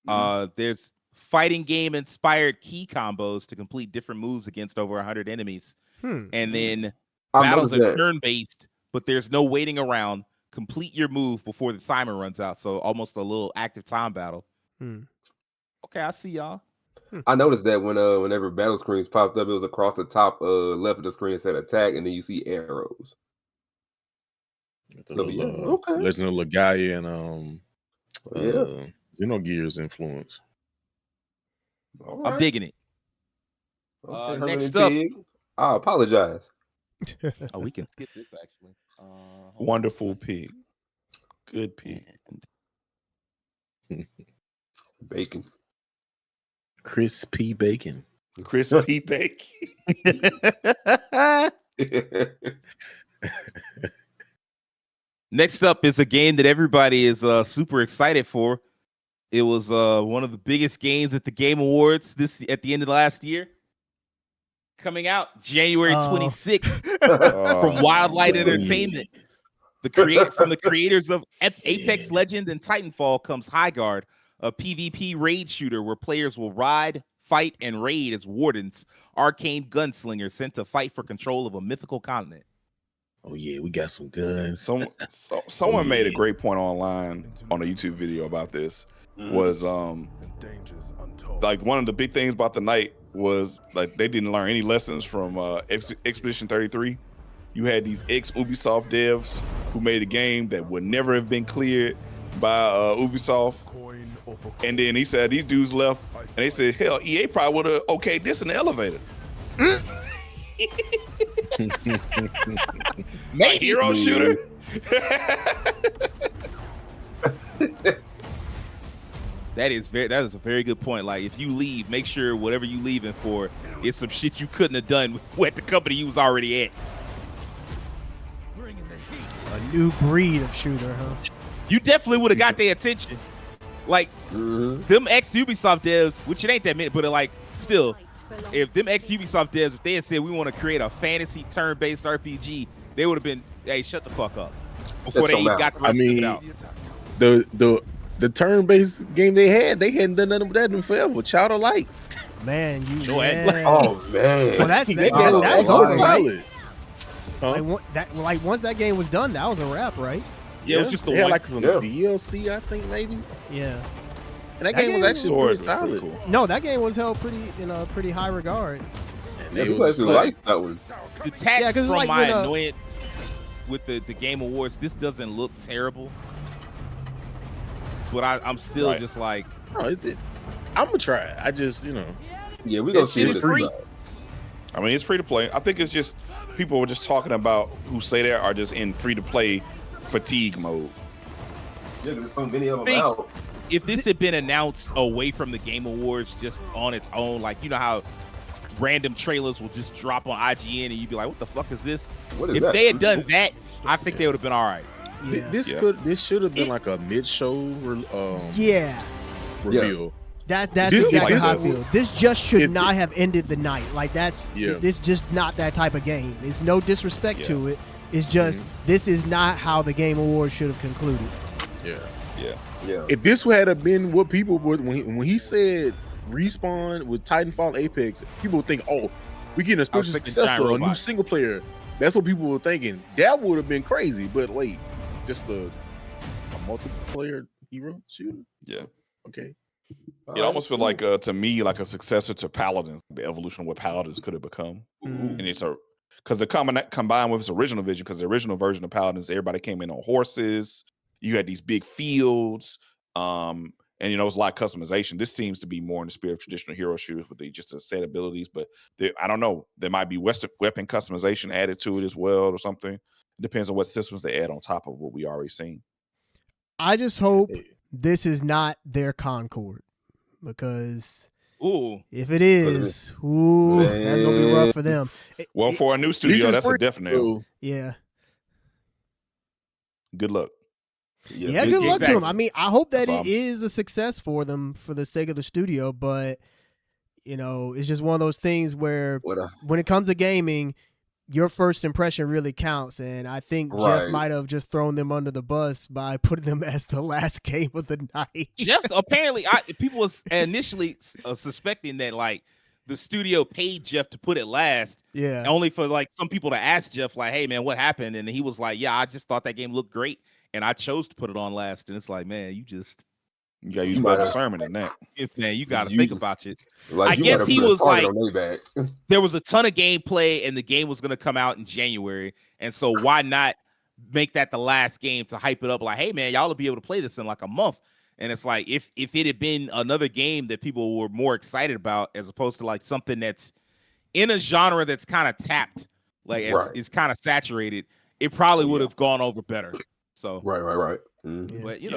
There's fighting game inspired key combos to complete different moves against over 100 enemies. And then battles are turn based, but there's no waiting around. Complete your move before the timer runs out. So almost a little active time battle. Okay, I see y'all. I noticed that whenever battle screens popped up, it was across the top left of the screen that said attack, and then you see arrows. So okay. Legend of Legaia and Xenogears influence. I'm digging it. Okay, next up, I apologize. We can skip this actually. Wonderful pig, good pig, bacon, crispy bacon, crispy bacon. Next up is a game that everybody is super excited for. It was one of the biggest games at the Game Awards at the end of last year. Coming out January 26th from Wildlight Entertainment. From the creators of Apex Legends and Titanfall comes Highguard, a PvP raid shooter where players will ride, fight, and raid as wardens, arcane gunslingers sent to fight for control of a mythical continent. Oh yeah, we got some guns. Someone made a great point online on a YouTube video about this. Was like one of the big things about the night was like they didn't learn any lessons from Expedition 33. You had these ex-Ubisoft devs who made a game that would never have been cleared by Ubisoft. And then he said these dudes left and they said, hell, EA probably would have okayed this in the elevator. My hero shooter. That is a very good point. Like if you leave, make sure whatever you leaving for is some shit you couldn't have done with the company you was already at. A new breed of shooter, huh? You definitely would have got their attention. Like them ex-Ubisoft devs, which it ain't that many, but like still, if them ex-Ubisoft devs, if they had said we want to create a fantasy turn-based RPG, they would have been, hey, shut the fuck up. Before they even got the out. The turn-based game they hadn't done nothing with that in forever. Child of Light. Man, oh man. Well, that was solid. Like once that game was done, that was a wrap, right? Yeah, it was just like some DLC, I think maybe. Yeah. And that game was actually pretty solid. Cool. No, that game was held in a pretty high regard. Yeah, people actually liked that one. Detached from like my annoyance with the Game Awards, this doesn't look terrible. But I'm still just like, I'm gonna try it. I just, yeah, we gonna see it's free. I mean, it's free to play. I think it's just people were just talking about who say they are just in free to play fatigue mode. Yeah, there's so many of them out. If this had been announced away from the Game Awards, just on its own, like you know how random trailers will just drop on IGN and you'd be like, "What the fuck is this?" If they had done that, I think they would have been all right. Yeah. This should have been like a mid-show reveal. That's exactly how I feel. This just should not have ended the night. Like this just not that type of game. It's no disrespect to it. It's just this is not how the Game Awards should have concluded. Yeah. If this had been what people would when he said Respawn with Titanfall Apex, people would think, oh, we getting a spiritual successor, a new single player. That's what people were thinking. That would have been crazy. But wait, just a multiplayer hero shooter? Yeah. Okay. It almost feels like to me like a successor to Paladins, the evolution of what Paladins could have become. And it's because they're combined with its original vision, because the original version of Paladins, everybody came in on horses. You had these big fields, and it was a lot of customization. This seems to be more in the spirit of traditional hero shooters with just a set abilities, but I don't know. There might be weapon customization added to it as well or something. It depends on what systems they add on top of what we already seen. I just hope this is not their Concord, because if it is, that's gonna be rough for them. Well, for a new studio, that's a definite. Yeah. Good luck. Yeah, good luck to them. I mean, I hope that it is a success for them for the sake of the studio, but it's just one of those things where when it comes to gaming, your first impression really counts, and I think Jeff might have just thrown them under the bus by putting them as the last game of the night. Jeff, apparently, people was initially suspecting that like the studio paid Jeff to put it last, only for like some people to ask Jeff like, "Hey man, what happened?" And he was like, "Yeah, I just thought that game looked great, and I chose to put it on last." And it's like, man, you gotta use better discernment than that. Man, you gotta think about it. I guess he was like, there was a ton of gameplay, and the game was gonna come out in January, and so why not make that the last game to hype it up? Like, hey man, y'all will be able to play this in like a month. And it's like if it had been another game that people were more excited about, as opposed to like something that's in a genre that's kind of tapped, like it's kind of saturated, it probably would have gone over better. So right. But you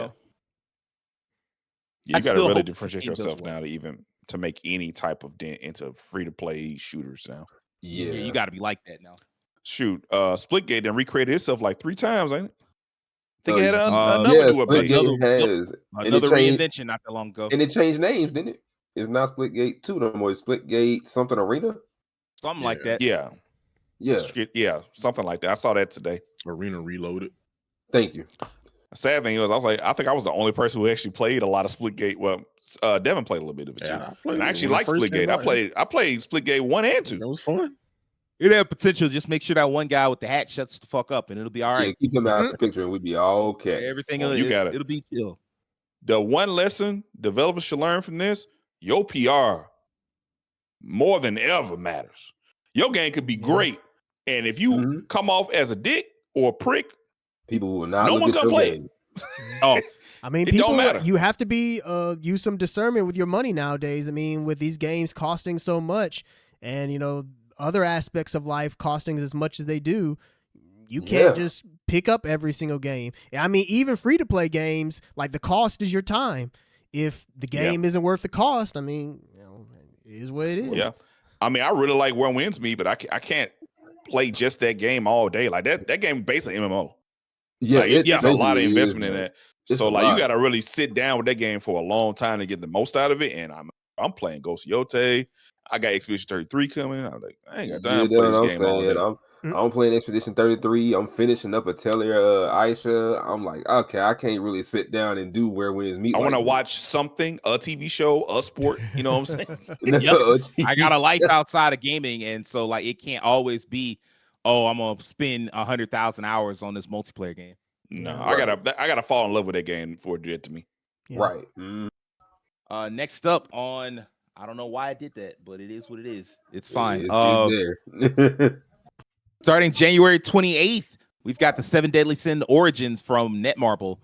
got to really differentiate yourself now to make any type of dent into free-to-play shooters now. Yeah, you got to be like that now. Shoot, Splitgate then recreated itself like 3 times, ain't it? I think it had another new update. Another reinvention not that long ago. And it changed names, didn't it? It's not Splitgate 2 no more. It's Splitgate something Arena? Something like that. Yeah, something like that. I saw that today. Arena Reloaded. Thank you. Sad thing was, I think I was the only person who actually played a lot of Splitgate. Well, Devin played a little bit of it too. And I actually liked Splitgate. I played Splitgate 1 and 2. That was fun. It had potential. Just make sure that one guy with the hat shuts the fuck up, and it'll be all right. Yeah, keep him out of the picture, and we'll be all okay. Everything it'll be chill. The one lesson developers should learn from this: your PR more than ever matters. Your game could be great, and if you come off as a dick or a prick, people will not. No one's gonna play it. I mean, people, you have to be use some discernment with your money nowadays. I mean, with these games costing so much, and other aspects of life costing as much as they do, you can't just pick up every single game. I mean, even free-to-play games, like the cost is your time. If the game isn't worth the cost, I mean, it is what it is. Yeah. I mean, I really like Where Wins Me, but I can't play just that game all day. Like that game basically MMO. Yeah, like, it's a lot of investment in that. So like you got to really sit down with that game for a long time to get the most out of it. And I'm playing Ghost Yote. I got Expedition 33 coming. I'm like, I ain't got time to play this game all day. I'm playing Expedition 33. I'm finishing up Atelier Aisha. I'm like, okay, I can't really sit down and do Where Wins Meet. I want to watch something, a TV show, a sport. You know what I'm saying? I got a life outside of gaming, and so like it can't always be, I'm gonna spend 100,000 hours on this multiplayer game. No, I gotta fall in love with that game before it did it to me. Yeah. Right. Next up on, I don't know why I did that, but it is what it is. It's fine. It's there. Starting January 28th, we've got the 7 Deadly Sin Origins from Netmarble.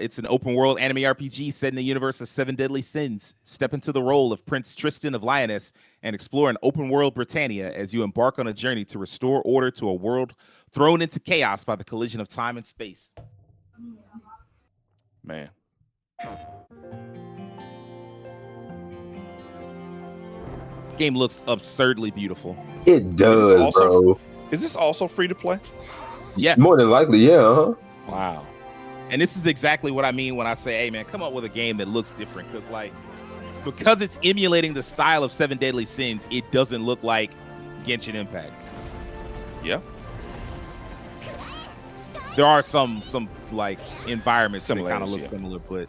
It's an open world anime RPG set in the universe of 7 Deadly Sins. Step into the role of Prince Tristan of Lyoness and explore an open world Britannia as you embark on a journey to restore order to a world thrown into chaos by the collision of time and space. Man. Game looks absurdly beautiful. It does, bro. Is this also free to play? Yes. More than likely, yeah. Wow. And this is exactly what I mean when I say, hey, man, come up with a game that looks different. Because it's emulating the style of 7 Deadly Sins, it doesn't look like Genshin Impact. Yeah. There are some like environments that kind of look similar, but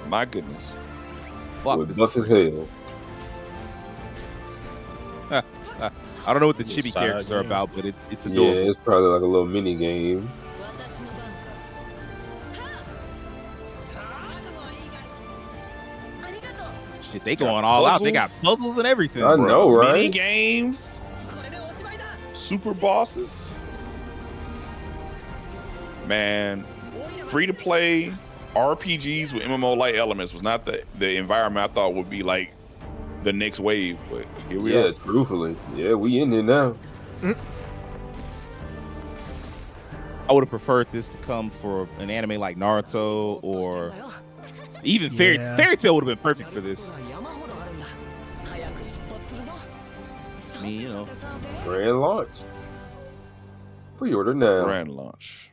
my goodness. Buff as hell. I don't know what the chibi characters are about, but it's adorable. Yeah, it's probably like a little mini game. Shit, they going all out. They got puzzles and everything. I know, right? Mini games, super bosses. Man, free to play RPGs with MMO-like elements was not the environment I thought would be like the next wave, but here we are. Yeah, truthfully. Yeah, we in there now. I would have preferred this to come for an anime like Naruto or even Fairy Tail would have been perfect for this. I mean, you know. Grand launch. Pre-order now. Grand launch.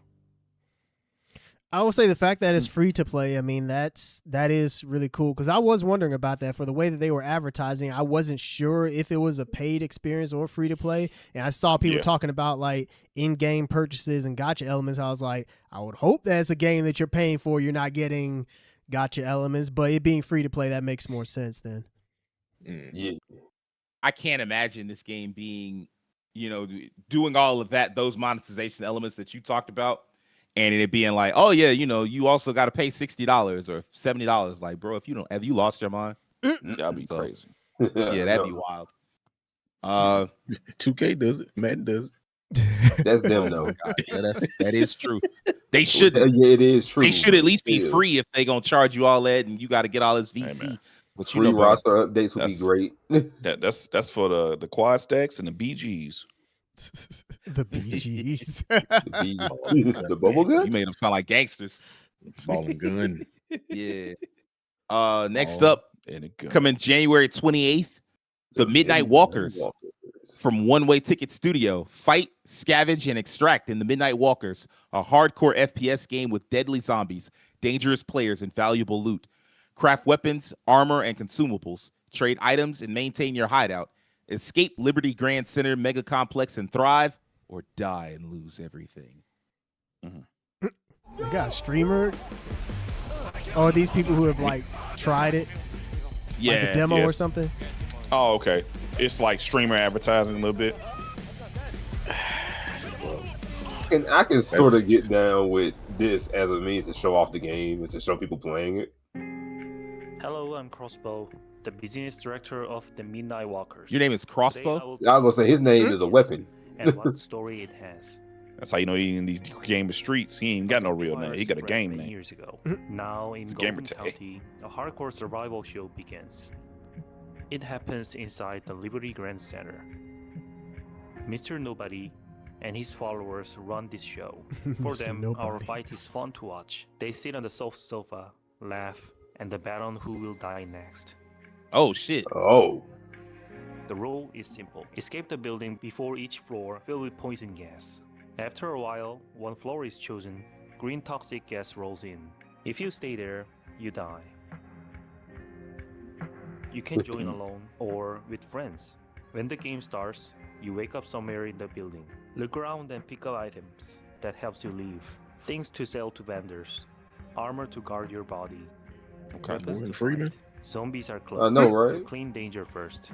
I will say the fact that it's free to play, I mean, that is really cool, because I was wondering about that. For the way that they were advertising, I wasn't sure if it was a paid experience or free to play, and I saw people talking about like in-game purchases and gacha elements. I was like, I would hope that's a game that you're paying for, you're not getting gacha elements, but it being free to play, that makes more sense then. Yeah, I can't imagine this game being, you know, doing all of that, those monetization elements that you talked about, and it being like, oh yeah, you know, you also got to pay $60 or $70. Like, bro, have you lost your mind? That'd be crazy. Yeah, that'd be wild. 2K does it. Madden does it. That's them though. Yeah, that is true. They should. Yeah, it is true. They should at least be free if they gonna charge you all that, and you got to get all this VC. Hey, but free roster updates would be great. That's for the quad stacks and the BGs. The BGs. The bubble guts? You made them sound like gangsters. Ball and gun. Yeah. Next up, coming January 28th, the Midnight Walkers from One Way Ticket Studio. Fight, scavenge, and extract in the Midnight Walkers, a hardcore FPS game with deadly zombies, dangerous players, and valuable loot. Craft weapons, armor, and consumables. Trade items and maintain your hideout. Escape Liberty Grand Center Mega Complex and thrive, or die and lose everything. You got a streamer? Or these people who have like tried it? Yeah. Like a demo or something? Oh, okay. It's like streamer advertising a little bit. I can sort of get down with this as a means to show off the game and to show people playing it. Hello, I'm Crossbow, the business director of the Midnight Walkers. Your name is Crossbow? I was gonna say his name is a weapon. And what story it has. That's how you know he in these game of streets. He ain't got no real name. He got a game name. Years ago. Now in Golden County, a hardcore survival show begins. It happens inside the Liberty Grand Center. Mr. Nobody and his followers run this show. For them, our fight is fun to watch. They sit on the soft sofa, laugh, and bet on who will die next. Oh, shit. Oh. The rule is simple. Escape the building before each floor filled with poison gas. After a while, one floor is chosen, green toxic gas rolls in. If you stay there, you die. You can join alone or with friends. When the game starts, you wake up somewhere in the building. Look around and pick up items that helps you leave. Things to sell to vendors. Armor to guard your body. Okay, Weapons to Freeman. fight. Zombies are close. I know, right? So clean danger first.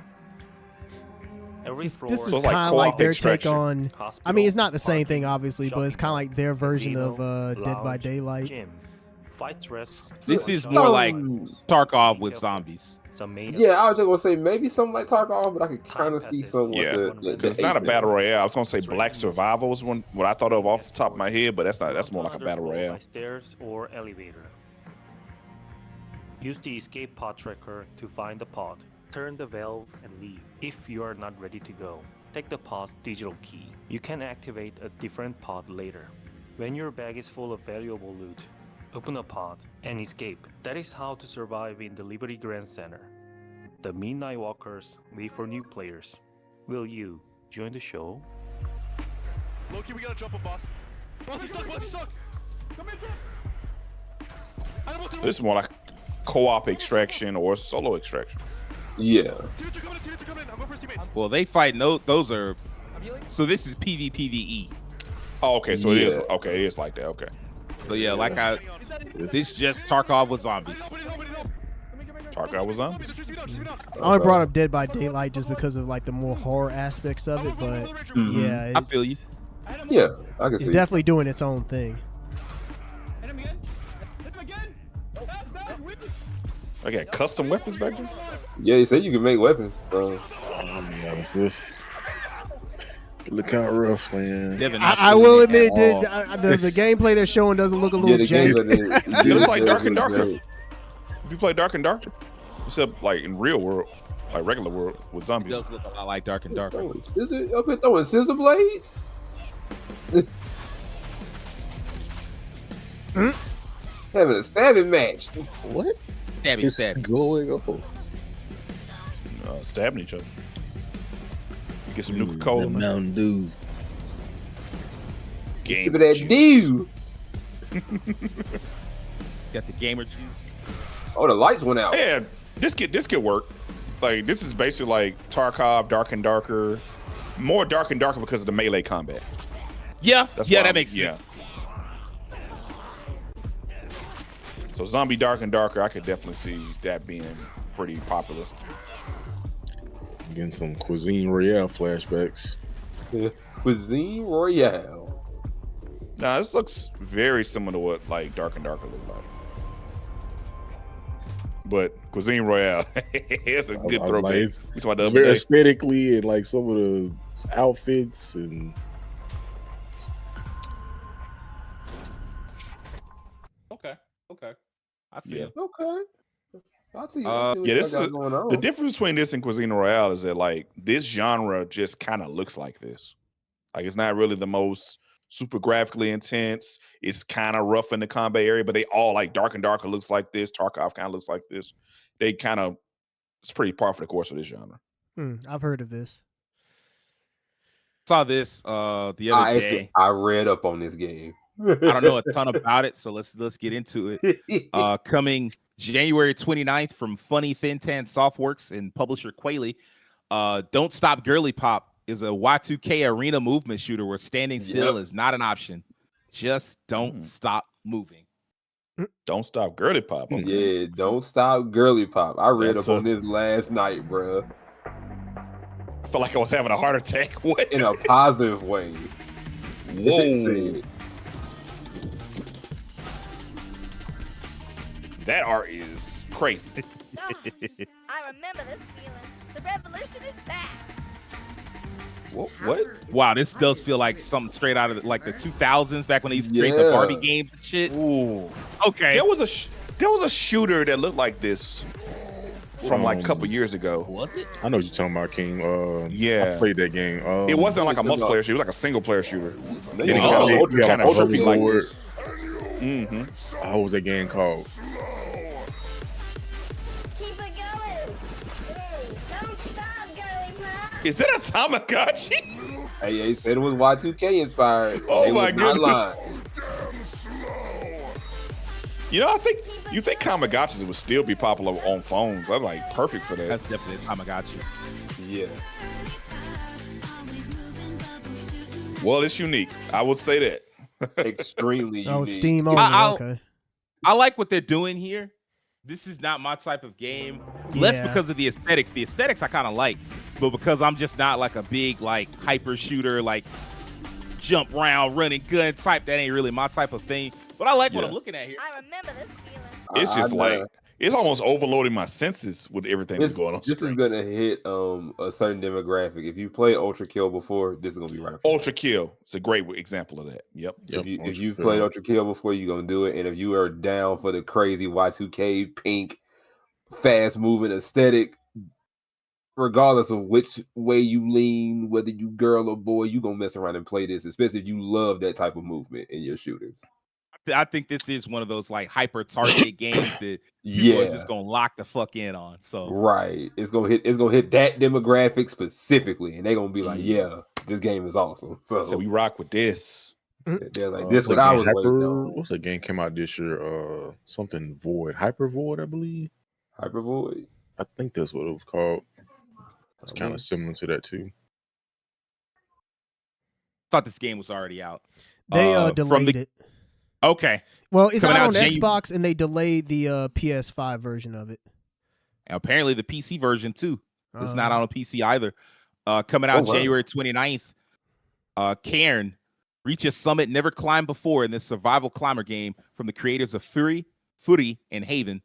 This is kind of like their take on. I mean, it's not the same thing, obviously, but it's kind of like their version of Dead by Daylight. This is more like Tarkov with zombies. Yeah, I was just gonna say maybe something like Tarkov, but I could kind of see some. Yeah, because it's not a battle royale. I was gonna say Black Survival was what I thought of off the top of my head, but that's not. That's more like a battle royale. Stairs or elevator. Use the escape pod tracker to find the pod. Turn the valve and leave if you are not ready to go. Take the pod's digital key. You can activate a different pod later. When your bag is full of valuable loot, open a pod and escape. That is how to survive in the Liberty Grand Center. The Midnight Walkers wait for new players. Will you join the show? Loki, we gotta jump him, boss. Boss, he's stuck, boss, he's stuck. Come in, This is more like co-op extraction or solo extraction. Yeah. Well, they fight. No, those are. So this is PvPvE. Oh, okay. So it is. Okay, it is like that. Okay. So yeah, like this just Tarkov with zombies. Tarkov with zombies. I only brought up Dead by Daylight just because of like the more horror aspects of it, but yeah, I feel you. Yeah, I can see. It's definitely doing its own thing. I got custom weapons back there. Yeah, you said you can make weapons. So. This look kind of rough, man. I will admit that the gameplay they're showing doesn't look a little janky. It looks like Dark and Darker. If you play Dark and Darker, except like in real world, like regular world with zombies. It does look a lot like Dark and Darker. I've been throwing scissor blades. Having a stabbing match. What? Stabbing. Going on? Stabbing each other. Get some Nuka-Cola. Mountain Dew. Game that dew. Got the gamer juice. Oh, the lights went out. Yeah, this could work. Like this is basically like Tarkov, Dark and Darker, more Dark and Darker because of the melee combat. Yeah, that makes sense. Yeah. So zombie Dark and Darker, I could definitely see that being pretty popular. Getting some Cuisine Royale flashbacks. Cuisine Royale. Nah, this looks very similar to what like Dark and Darker looked like. But Cuisine Royale, it's a good throwback. Like, very aesthetically and like some of the outfits and. Okay. I see it. Okay. I see this is the difference between this and Cuisine Royale is that like this genre just kind of looks like this. Like it's not really the most super graphically intense. It's kind of rough in the combat area, but they all like Dark and Darker looks like this. Tarkov kind of looks like this. They kind of it's pretty par for the course of this genre. I've heard of this. Saw this the other day. I read up on this game. I don't know a ton about it, so let's get into it. Coming January 29th from Funny Fintan Softworks and publisher Quayle. Don't Stop Girlypop is a Y2K arena movement shooter where standing still is not an option. Just don't stop moving. Don't Stop Girlypop. Okay. Yeah, Don't Stop Girlypop. I read up on this last night, bro. I felt like I was having a heart attack. What? In a positive way. Whoa. That art is crazy. I remember this feeling. The revolution is back. What? Wow, this does feel like something straight out of like the 2000s, back when they used to create the Barbie games and shit. Ooh. Okay. There was a shooter that looked like this from like a couple years ago. Was it? I know what you're talking about, King. Yeah, I played that game. It wasn't like a multiplayer shooter; it was like a single player shooter. Kind of trippy like this. What was that game called? Keep it going. Don't stop, Girlypop. Is that a Tamagotchi? Hey, they said it was Y2K inspired. Oh my goodness! You know, you think Tamagotchis would still be popular on phones? I'm like perfect for that. That's definitely a Tamagotchi. Yeah. Well, it's unique. I would say that. Extremely unique. Oh, Steam only. Okay. I like what they're doing here. This is not my type of game. Less because of the aesthetics. The aesthetics I kind of like, but because I'm just not like a big like hyper shooter, like jump round, running gun type. That ain't really my type of thing. But I like what I'm looking at here. I remember this feeling. It's just like it's almost overloading my senses with everything that's going on. This is gonna hit a certain demographic. If you played Ultra Kill before, this is gonna be right. Ultra Kill. It's a great example of that. Yep. If you've played Ultra Kill before, you're gonna do it. And if you are down for the crazy Y2K pink, fast moving aesthetic, regardless of which way you lean, whether you girl or boy, you gonna mess around and play this, especially if you love that type of movement in your shooters. I think this is one of those like hyper targeted games that people are just gonna lock the fuck in on. So right, it's gonna hit that demographic specifically, and they're gonna be like, yeah, this game is awesome. So we rock with this. They're like, this what I was waiting on. What's the game came out this year? Something Void, Hyper Void, I believe. Hyper Void. I think that's what it was called. It's kind of similar to that too. Thought this game was already out. They delayed it. Okay. Well, it's out on Xbox, and they delayed the PS5 version of it. And apparently the PC version, too. It's not on a PC either. Coming out January 29th. Cairn, reach a summit never climbed before in this survival climber game from the creators of Fury, and Haven.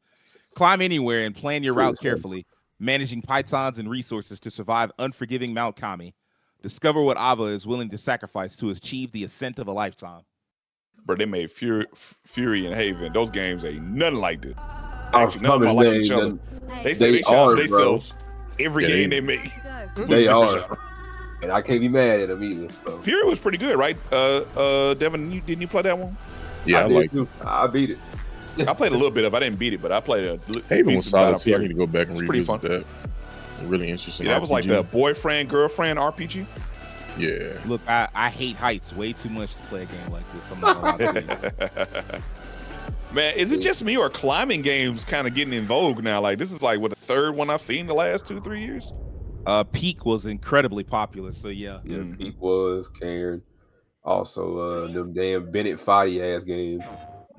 Climb anywhere and plan your route carefully. managing pythons and resources to survive unforgiving Mount Kami. Discover what Ava is willing to sacrifice to achieve the ascent of a lifetime. Bro, they made Fury and Haven. Those games ain't nothing like this. Actually, none of them are like each other. They say they challenge themselves every game they make. They are. And I can't be mad at them either. So. Fury was pretty good, right? Devin, didn't you play that one? Yeah, I beat it. I played a little bit of it. I didn't beat it, but I played a Haven was solid too. I need to go back and revisit that. Really interesting. Yeah, that was like the boyfriend, girlfriend RPG. Yeah. Look, I hate heights way too much to play a game like this. I'm not gonna lie to you. Man, is it just me or climbing games kind of getting in vogue now? Like, this is like what the third one I've seen the last 2-3 years. Peak was incredibly popular, so yeah. Yeah, Peak was, Cairn. Also, them damn Bennett Foddy ass games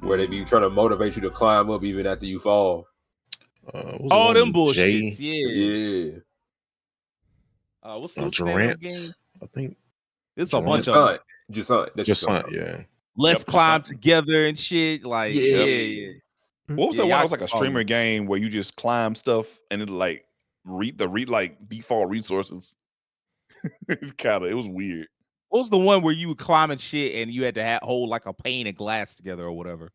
where they be trying to motivate you to climb up even after you fall. All them bullshits, yeah. What's the name of the game? I think it's a bunch of Just yeah. Let's climb together and shit. Like, yeah. What was that one? It was like a streamer game where you just climb stuff and it like read like default resources. It was weird. What was the one where you would climb and shit and you had to hold like a pane of glass together or whatever?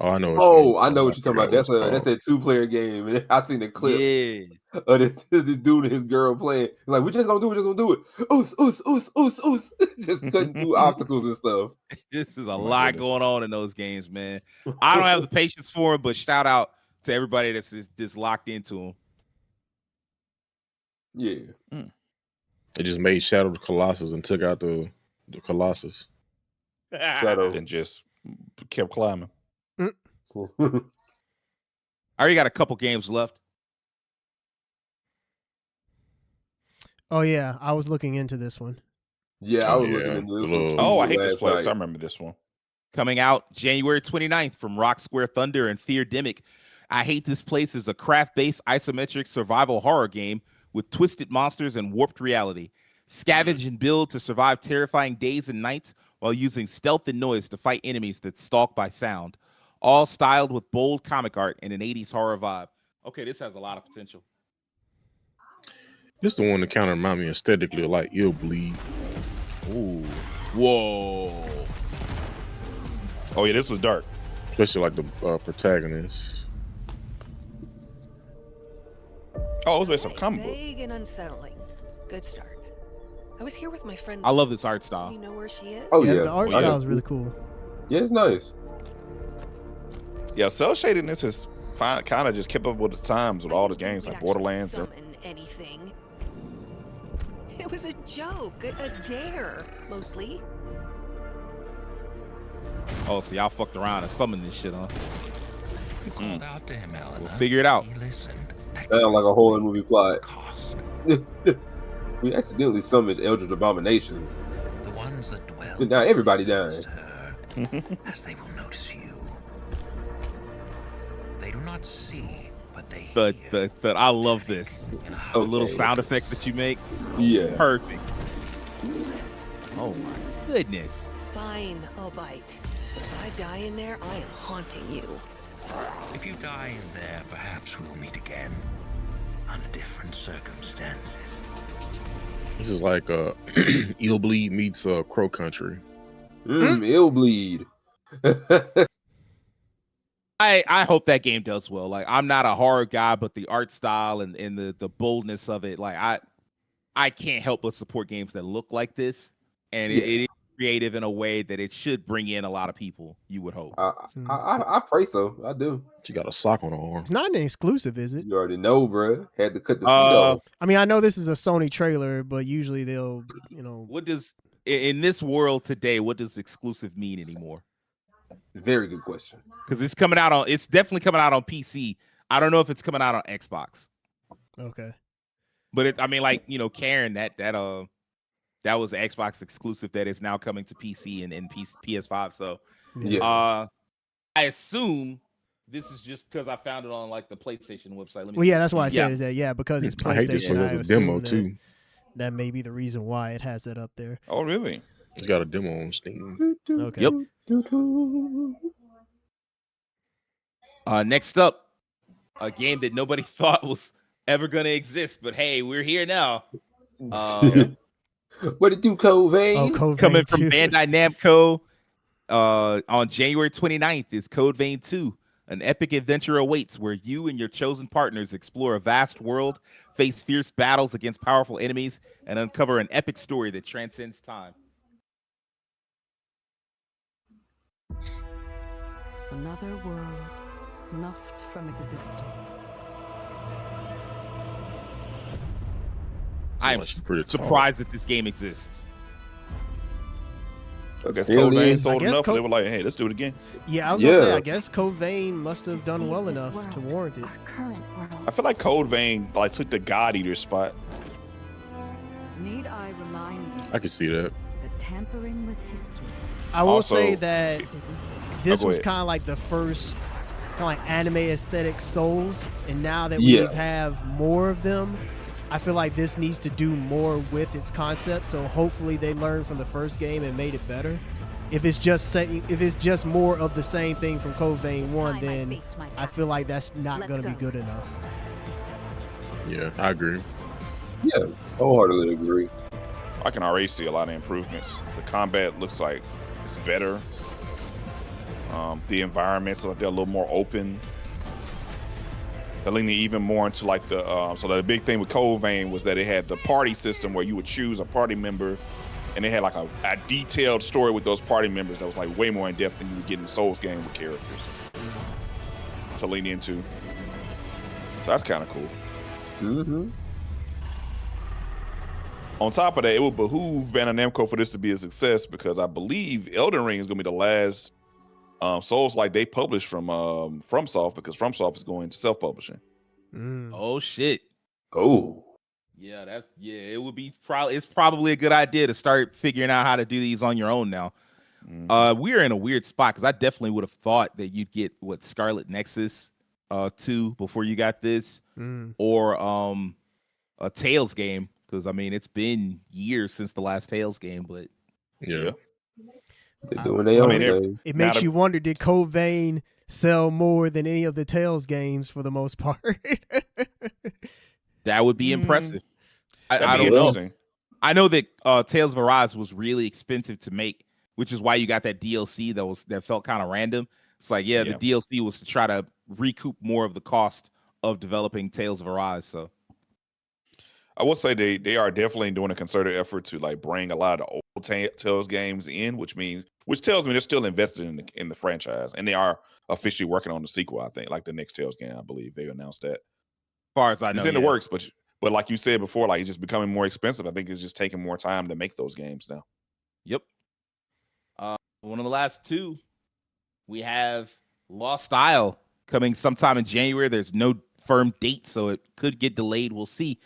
Oh, I know. I know what you're talking about. That's that 2-player game. And I seen the clip of this dude and his girl playing. Like, we're just gonna do it. Oos. Just cutting through obstacles and stuff. This is a lot going on in those games, man. I don't have the patience for it, but shout out to everybody that's locked into them. Yeah. They just made Shadow of the Colossus and took out the Colossus. Shadow and just kept climbing. I already got a couple games left. Oh yeah, I was looking into this one. Yeah, I was looking into this one. Oh, I hate this place. I remember this one. Coming out January 29th from Rock Square Thunder and Feardemic. I Hate This Place is a craft-based isometric survival horror game with twisted monsters and warped reality. Scavenge and build to survive terrifying days and nights while using stealth and noise to fight enemies that stalk by sound. All styled with bold comic art and an 80s horror vibe. Okay, this has a lot of potential. This is the one that kind of remind me aesthetically like Ill Bleed. Ooh. Whoa. Oh, yeah, this was dark. Especially like the protagonist. Oh, it was based on comic book. Vague and unsettling. Good start. I was here with my friend. I love this art style. You know where she is? Oh, yeah. The art style is really cool. Yeah, it's nice. Yeah, cell shadiness has kind of just kept up with the times with all the games like Borderlands. Anything. It was a joke, a dare, mostly. Oh, so y'all fucked around and summoned this shit, huh? You called out to him, Eleanor. We'll figure it out. He listened. Sound like a horror movie plot. We accidentally summoned Eldritch Abominations. The ones that dwell. But now everybody dying. As they will notice you. They do not see, but they hear. But I love this. The little sound effects that you make. Yeah. Perfect. Oh my goodness. Fine, I'll bite. If I die in there, I am haunting you. If you die in there, perhaps we'll meet again. Under different circumstances. This is like Ill Bleed meets Crow Country. Ill Bleed. I hope that game does well. Like, I'm not a horror guy, but the art style and the boldness of it, like I can't help but support games that look like this. And it is creative in a way that it should bring in a lot of people, you would hope. I pray so. I do. She got a sock on her arm. It's not an exclusive, is it? You already know, bro. Had to cut the feet off. I mean, I know this is a Sony trailer, but usually they'll, What does, in this world today, what does exclusive mean anymore? Very good question. Because it's definitely coming out on PC. I don't know if it's coming out on Xbox. Okay. But Cairn, that was an Xbox exclusive that is now coming to PC and PS5. So I assume this is just because I found it on like the PlayStation website. That's why I said is that because it's PlayStation. I hate this one. There's a demo too. That may be the reason why it has that up there. Oh, really? It's got a demo on Steam. Okay. Yep. Next up, a game that nobody thought was ever going to exist, but hey, we're here now. What did you do, Code Vein? Oh, Code Coming Vein from 2. Bandai Namco on January 29th is Code Vein 2. An epic adventure awaits where you and your chosen partners explore a vast world, face fierce battles against powerful enemies, and uncover an epic story that transcends time. Another world snuffed from existence. I am surprised that this game exists. I guess Code Vein sold enough. They were like, "Hey, let's do it again." Yeah, I was gonna say. I guess Code Vein must have done well enough to warrant it. I feel like Code Vein like took the God Eater spot. Need I remind you? I can see that. That tampering with history. I will say that this was kind of like the first kind of like anime aesthetic Souls, and now that we have more of them, I feel like this needs to do more with its concept. So hopefully they learned from the first game and made it better. If it's just more of the same thing from Code Vein 1, then I feel like that's not going to be good enough. Yeah, I agree. Yeah, wholeheartedly agree. I can already see a lot of improvements. The combat looks like it's better. The environments like they're a little more open. They're leaning even more into like the so the big thing with Code Vein was that it had the party system where you would choose a party member, and they had like a detailed story with those party members that was like way more in depth than you would get in the Souls game with characters to lean into. So that's kind of cool. Mm-hmm. On top of that, it would behoove Bandai Namco for this to be a success because I believe Elden Ring is going to be the last Souls like they published from FromSoft, because FromSoft is going to self-publishing. Oh shit. Oh. Yeah, it would be it's probably a good idea to start figuring out how to do these on your own now. We're in a weird spot because I definitely would have thought that you'd get Scarlet Nexus 2 before you got this, or a Tales game, because I mean it's been years since the last Tales game, but yeah. They're doing their own thing. It makes you wonder, did Code Vein sell more than any of the Tales games for the most part? That would be impressive. I don't know. I know that Tales of Arise was really expensive to make, which is why you got that DLC that felt kind of random. It's like, the DLC was to try to recoup more of the cost of developing Tales of Arise. So I will say they are definitely doing a concerted effort to like bring a lot of old Tales games in, which tells me they're still invested in the franchise, and they are officially working on the sequel. I think like the next Tales game, I believe they announced that. As far as I know, it's in the works, but like you said before, like it's just becoming more expensive. I think it's just taking more time to make those games now. Yep. One of the last two, we have Lost Isle coming sometime in January. There's no firm date, so it could get delayed. We'll see.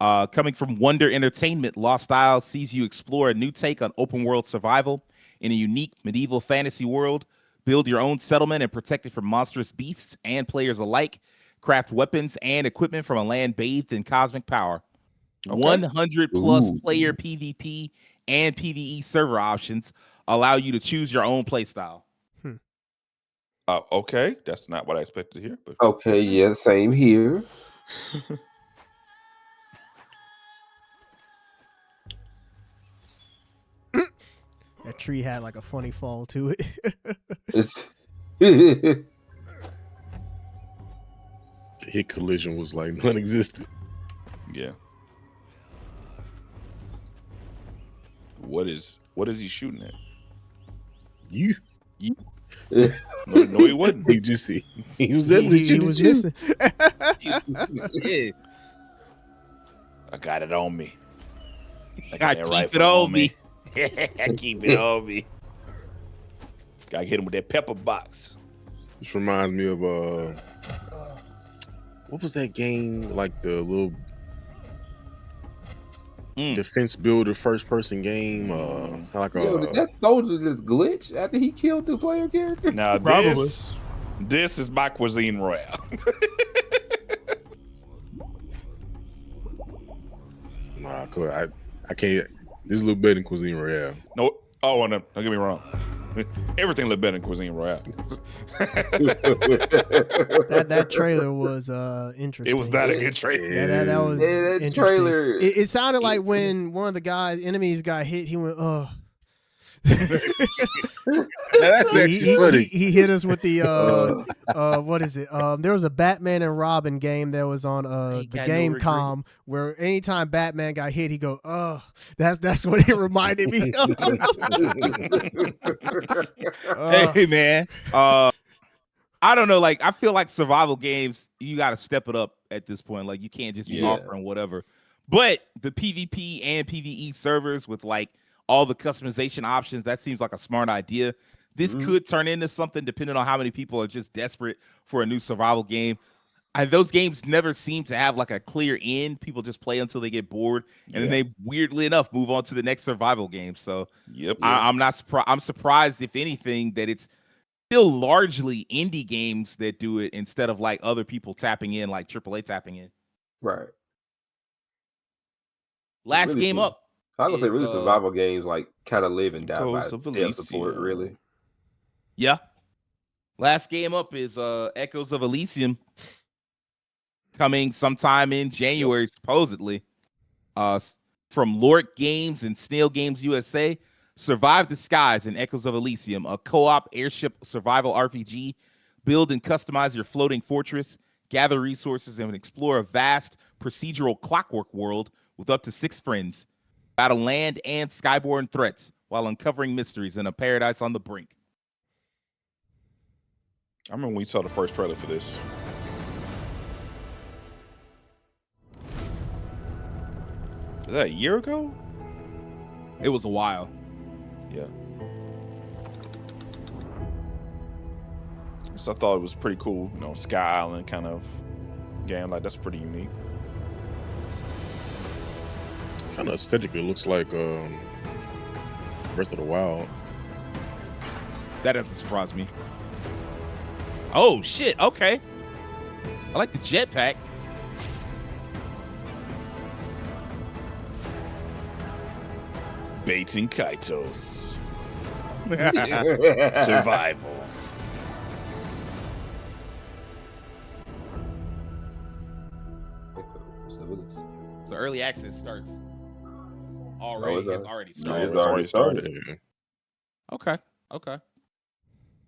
Coming from Wonder Entertainment, Lost Isle sees you explore a new take on open world survival in a unique medieval fantasy world. Build your own settlement and protect it from monstrous beasts and players alike. Craft weapons and equipment from a land bathed in cosmic power. 100 plus player PvP and PvE server options allow you to choose your own playstyle. Okay, that's not what I expected to hear. But okay, yeah, same here. That tree had like a funny fall to it. The hit collision was like non-existent. Yeah. What is he shooting at? You. No, he wasn't. He just he was definitely shooting. He was missing. Yeah. I got it on me. I keep it on me. I keep it on me. Gotta hit him with that pepper box. This reminds me of what was that game? Like the little defense builder first person game. Like did that soldier just glitch after he killed the player character? Now this is my cuisine royale. Nah, I can't. This is a little better than Cuisine Royale. No, don't get me wrong. Everything looked better than Cuisine Royale. that trailer was interesting. It was not a good trailer. Yeah, that was that interesting. trailer. It sounded like when one of the enemies got hit, he went, "Oh." That's actually funny. He hit us with the what is it? There was a Batman and Robin game that was on the Gamecom where anytime Batman got hit, he go, "Oh." That's what it reminded me of. Hey man, I don't know. Like I feel like survival games, you got to step it up at this point. Like you can't just be offering whatever. But the PvP and PvE servers with like all the customization options, that seems like a smart idea. This could turn into something depending on how many people are just desperate for a new survival game. Those games never seem to have like a clear end. People just play until they get bored, and then they weirdly enough move on to the next survival game. So I'm not surprised. I'm surprised, if anything, that it's still largely indie games that do it instead of like other people tapping in, like AAA tapping in. Right. Last really game up. I was gonna say really survival games like kind of live and die by Echoes of dev support, Elysium. really. Yeah. Last game up is Echoes of Elysium, coming sometime in January, supposedly. From Lork Games and Snail Games USA. Survive the Skies in Echoes of Elysium, a co-op airship survival RPG. Build and customize your floating fortress, gather resources, and explore a vast procedural clockwork world with up to 6 friends. Battle land and skyborne threats while uncovering mysteries in a paradise on the brink. I remember when we saw the first trailer for this. Was that a year ago? It was a while. Yeah. So I thought it was pretty cool, you know, Sky Island kind of game. Like that's pretty unique. Kind of aesthetically looks like Breath of the Wild. That doesn't surprise me. Oh shit! Okay, I like the jetpack. Baiting Kaitos. Survival. So early access starts already. It's already started. It's already started. Okay.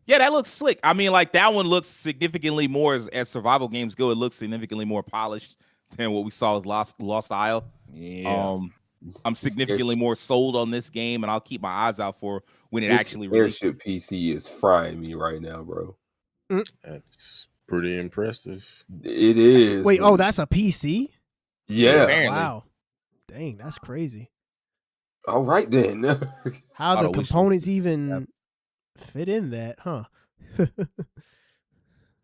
Yeah, that looks slick. I mean, like that one looks significantly more as survival games go. It looks significantly more polished than what we saw with Lost Isle. Yeah. I'm significantly more sold on this game, and I'll keep my eyes out for when it actually releases. Airship PC is frying me right now, bro. That's pretty impressive. It is. Wait, that's a PC? Yeah. Wow. Dang, that's crazy. All right then. How the components even fit in that, huh? In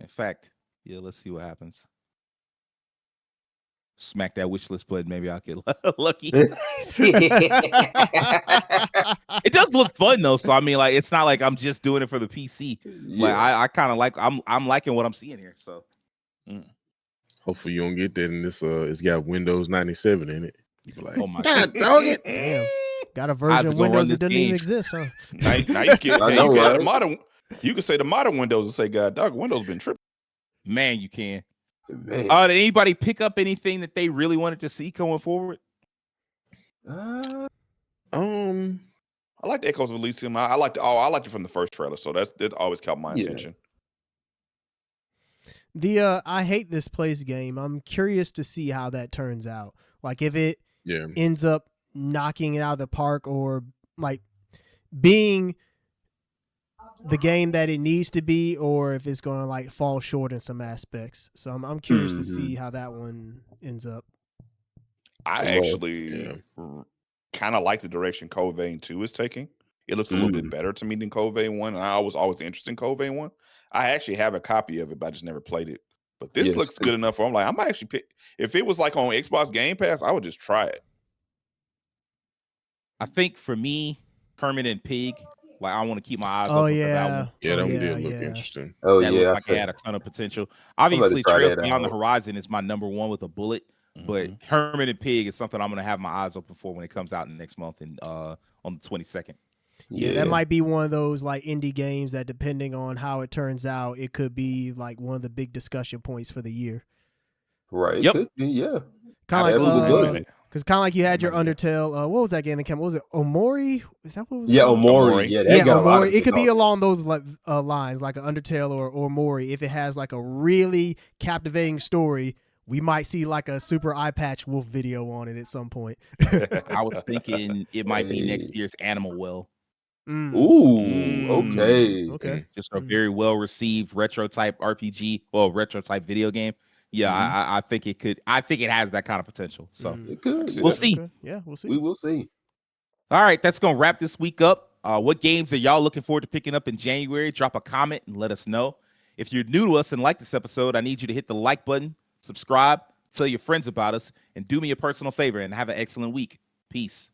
fact, yeah, let's see what happens. Smack that wish list button. Maybe I'll get lucky. It does look fun though. So I mean, like, it's not like I'm just doing it for the PC. Yeah. Like I kind of like. I'm liking what I'm seeing here. So Hopefully you don't get that in this. It's got Windows 97 in it. You be like, oh my God, dog it. Damn. Got a version of Windows that doesn't even exist, huh? Now you can, I know, right? You can say the modern Windows and say, God, dog, Windows been tripping. Man, you can. Man. Did anybody pick up anything that they really wanted to see going forward? I like the Echoes of Elysium. I liked it from the first trailer, so that always caught my attention. The I Hate This Place game, I'm curious to see how that turns out. Like if it ends up knocking it out of the park, or like being the game that it needs to be, or if it's going to like fall short in some aspects. So I'm curious to see how that one ends up. I actually kind of like the direction Code Vein 2 is taking. It looks a little bit better to me than Code Vein 1. And I was always interested in Code Vein 1. I actually have a copy of it, but I just never played it. But this looks good enough where I'm like, I might actually pick. If it was like on Xbox Game Pass, I would just try it. I think for me, Hermit and Pig, like I want to keep my eyes open for that one. Yeah, that one did look interesting. Oh that yeah, looked like it had a ton of potential. Obviously, Trails Beyond the Horizon is my number one with a bullet, but Hermit and Pig is something I'm gonna have my eyes open for when it comes out next month and on the 22nd. Yeah, that might be one of those like indie games that, depending on how it turns out, it could be like one of the big discussion points for the year. Right. Yep. It could be, yeah. Kind of Absolutely. like because kind of like you had your Undertale. What was that game that came? What was it? Omori? Is that what it was? Yeah, called? Omori. Yeah, that got a lot of Omori. It could be talk. along those lines, like an Undertale or Omori. If it has like a really captivating story, we might see like a super eye patch wolf video on it at some point. I was thinking it might be next year's Animal Well. Okay. Just a very well received retro type RPG, well, retro type video game. Yeah, I think it could. I think it has that kind of potential. So it could. We'll see. Okay. Yeah, we'll see. We will see. All right, that's gonna wrap this week up. What games are y'all looking forward to picking up in January? Drop a comment and let us know. If you're new to us and like this episode, I need you to hit the like button, subscribe, tell your friends about us, and do me a personal favor and have an excellent week. Peace.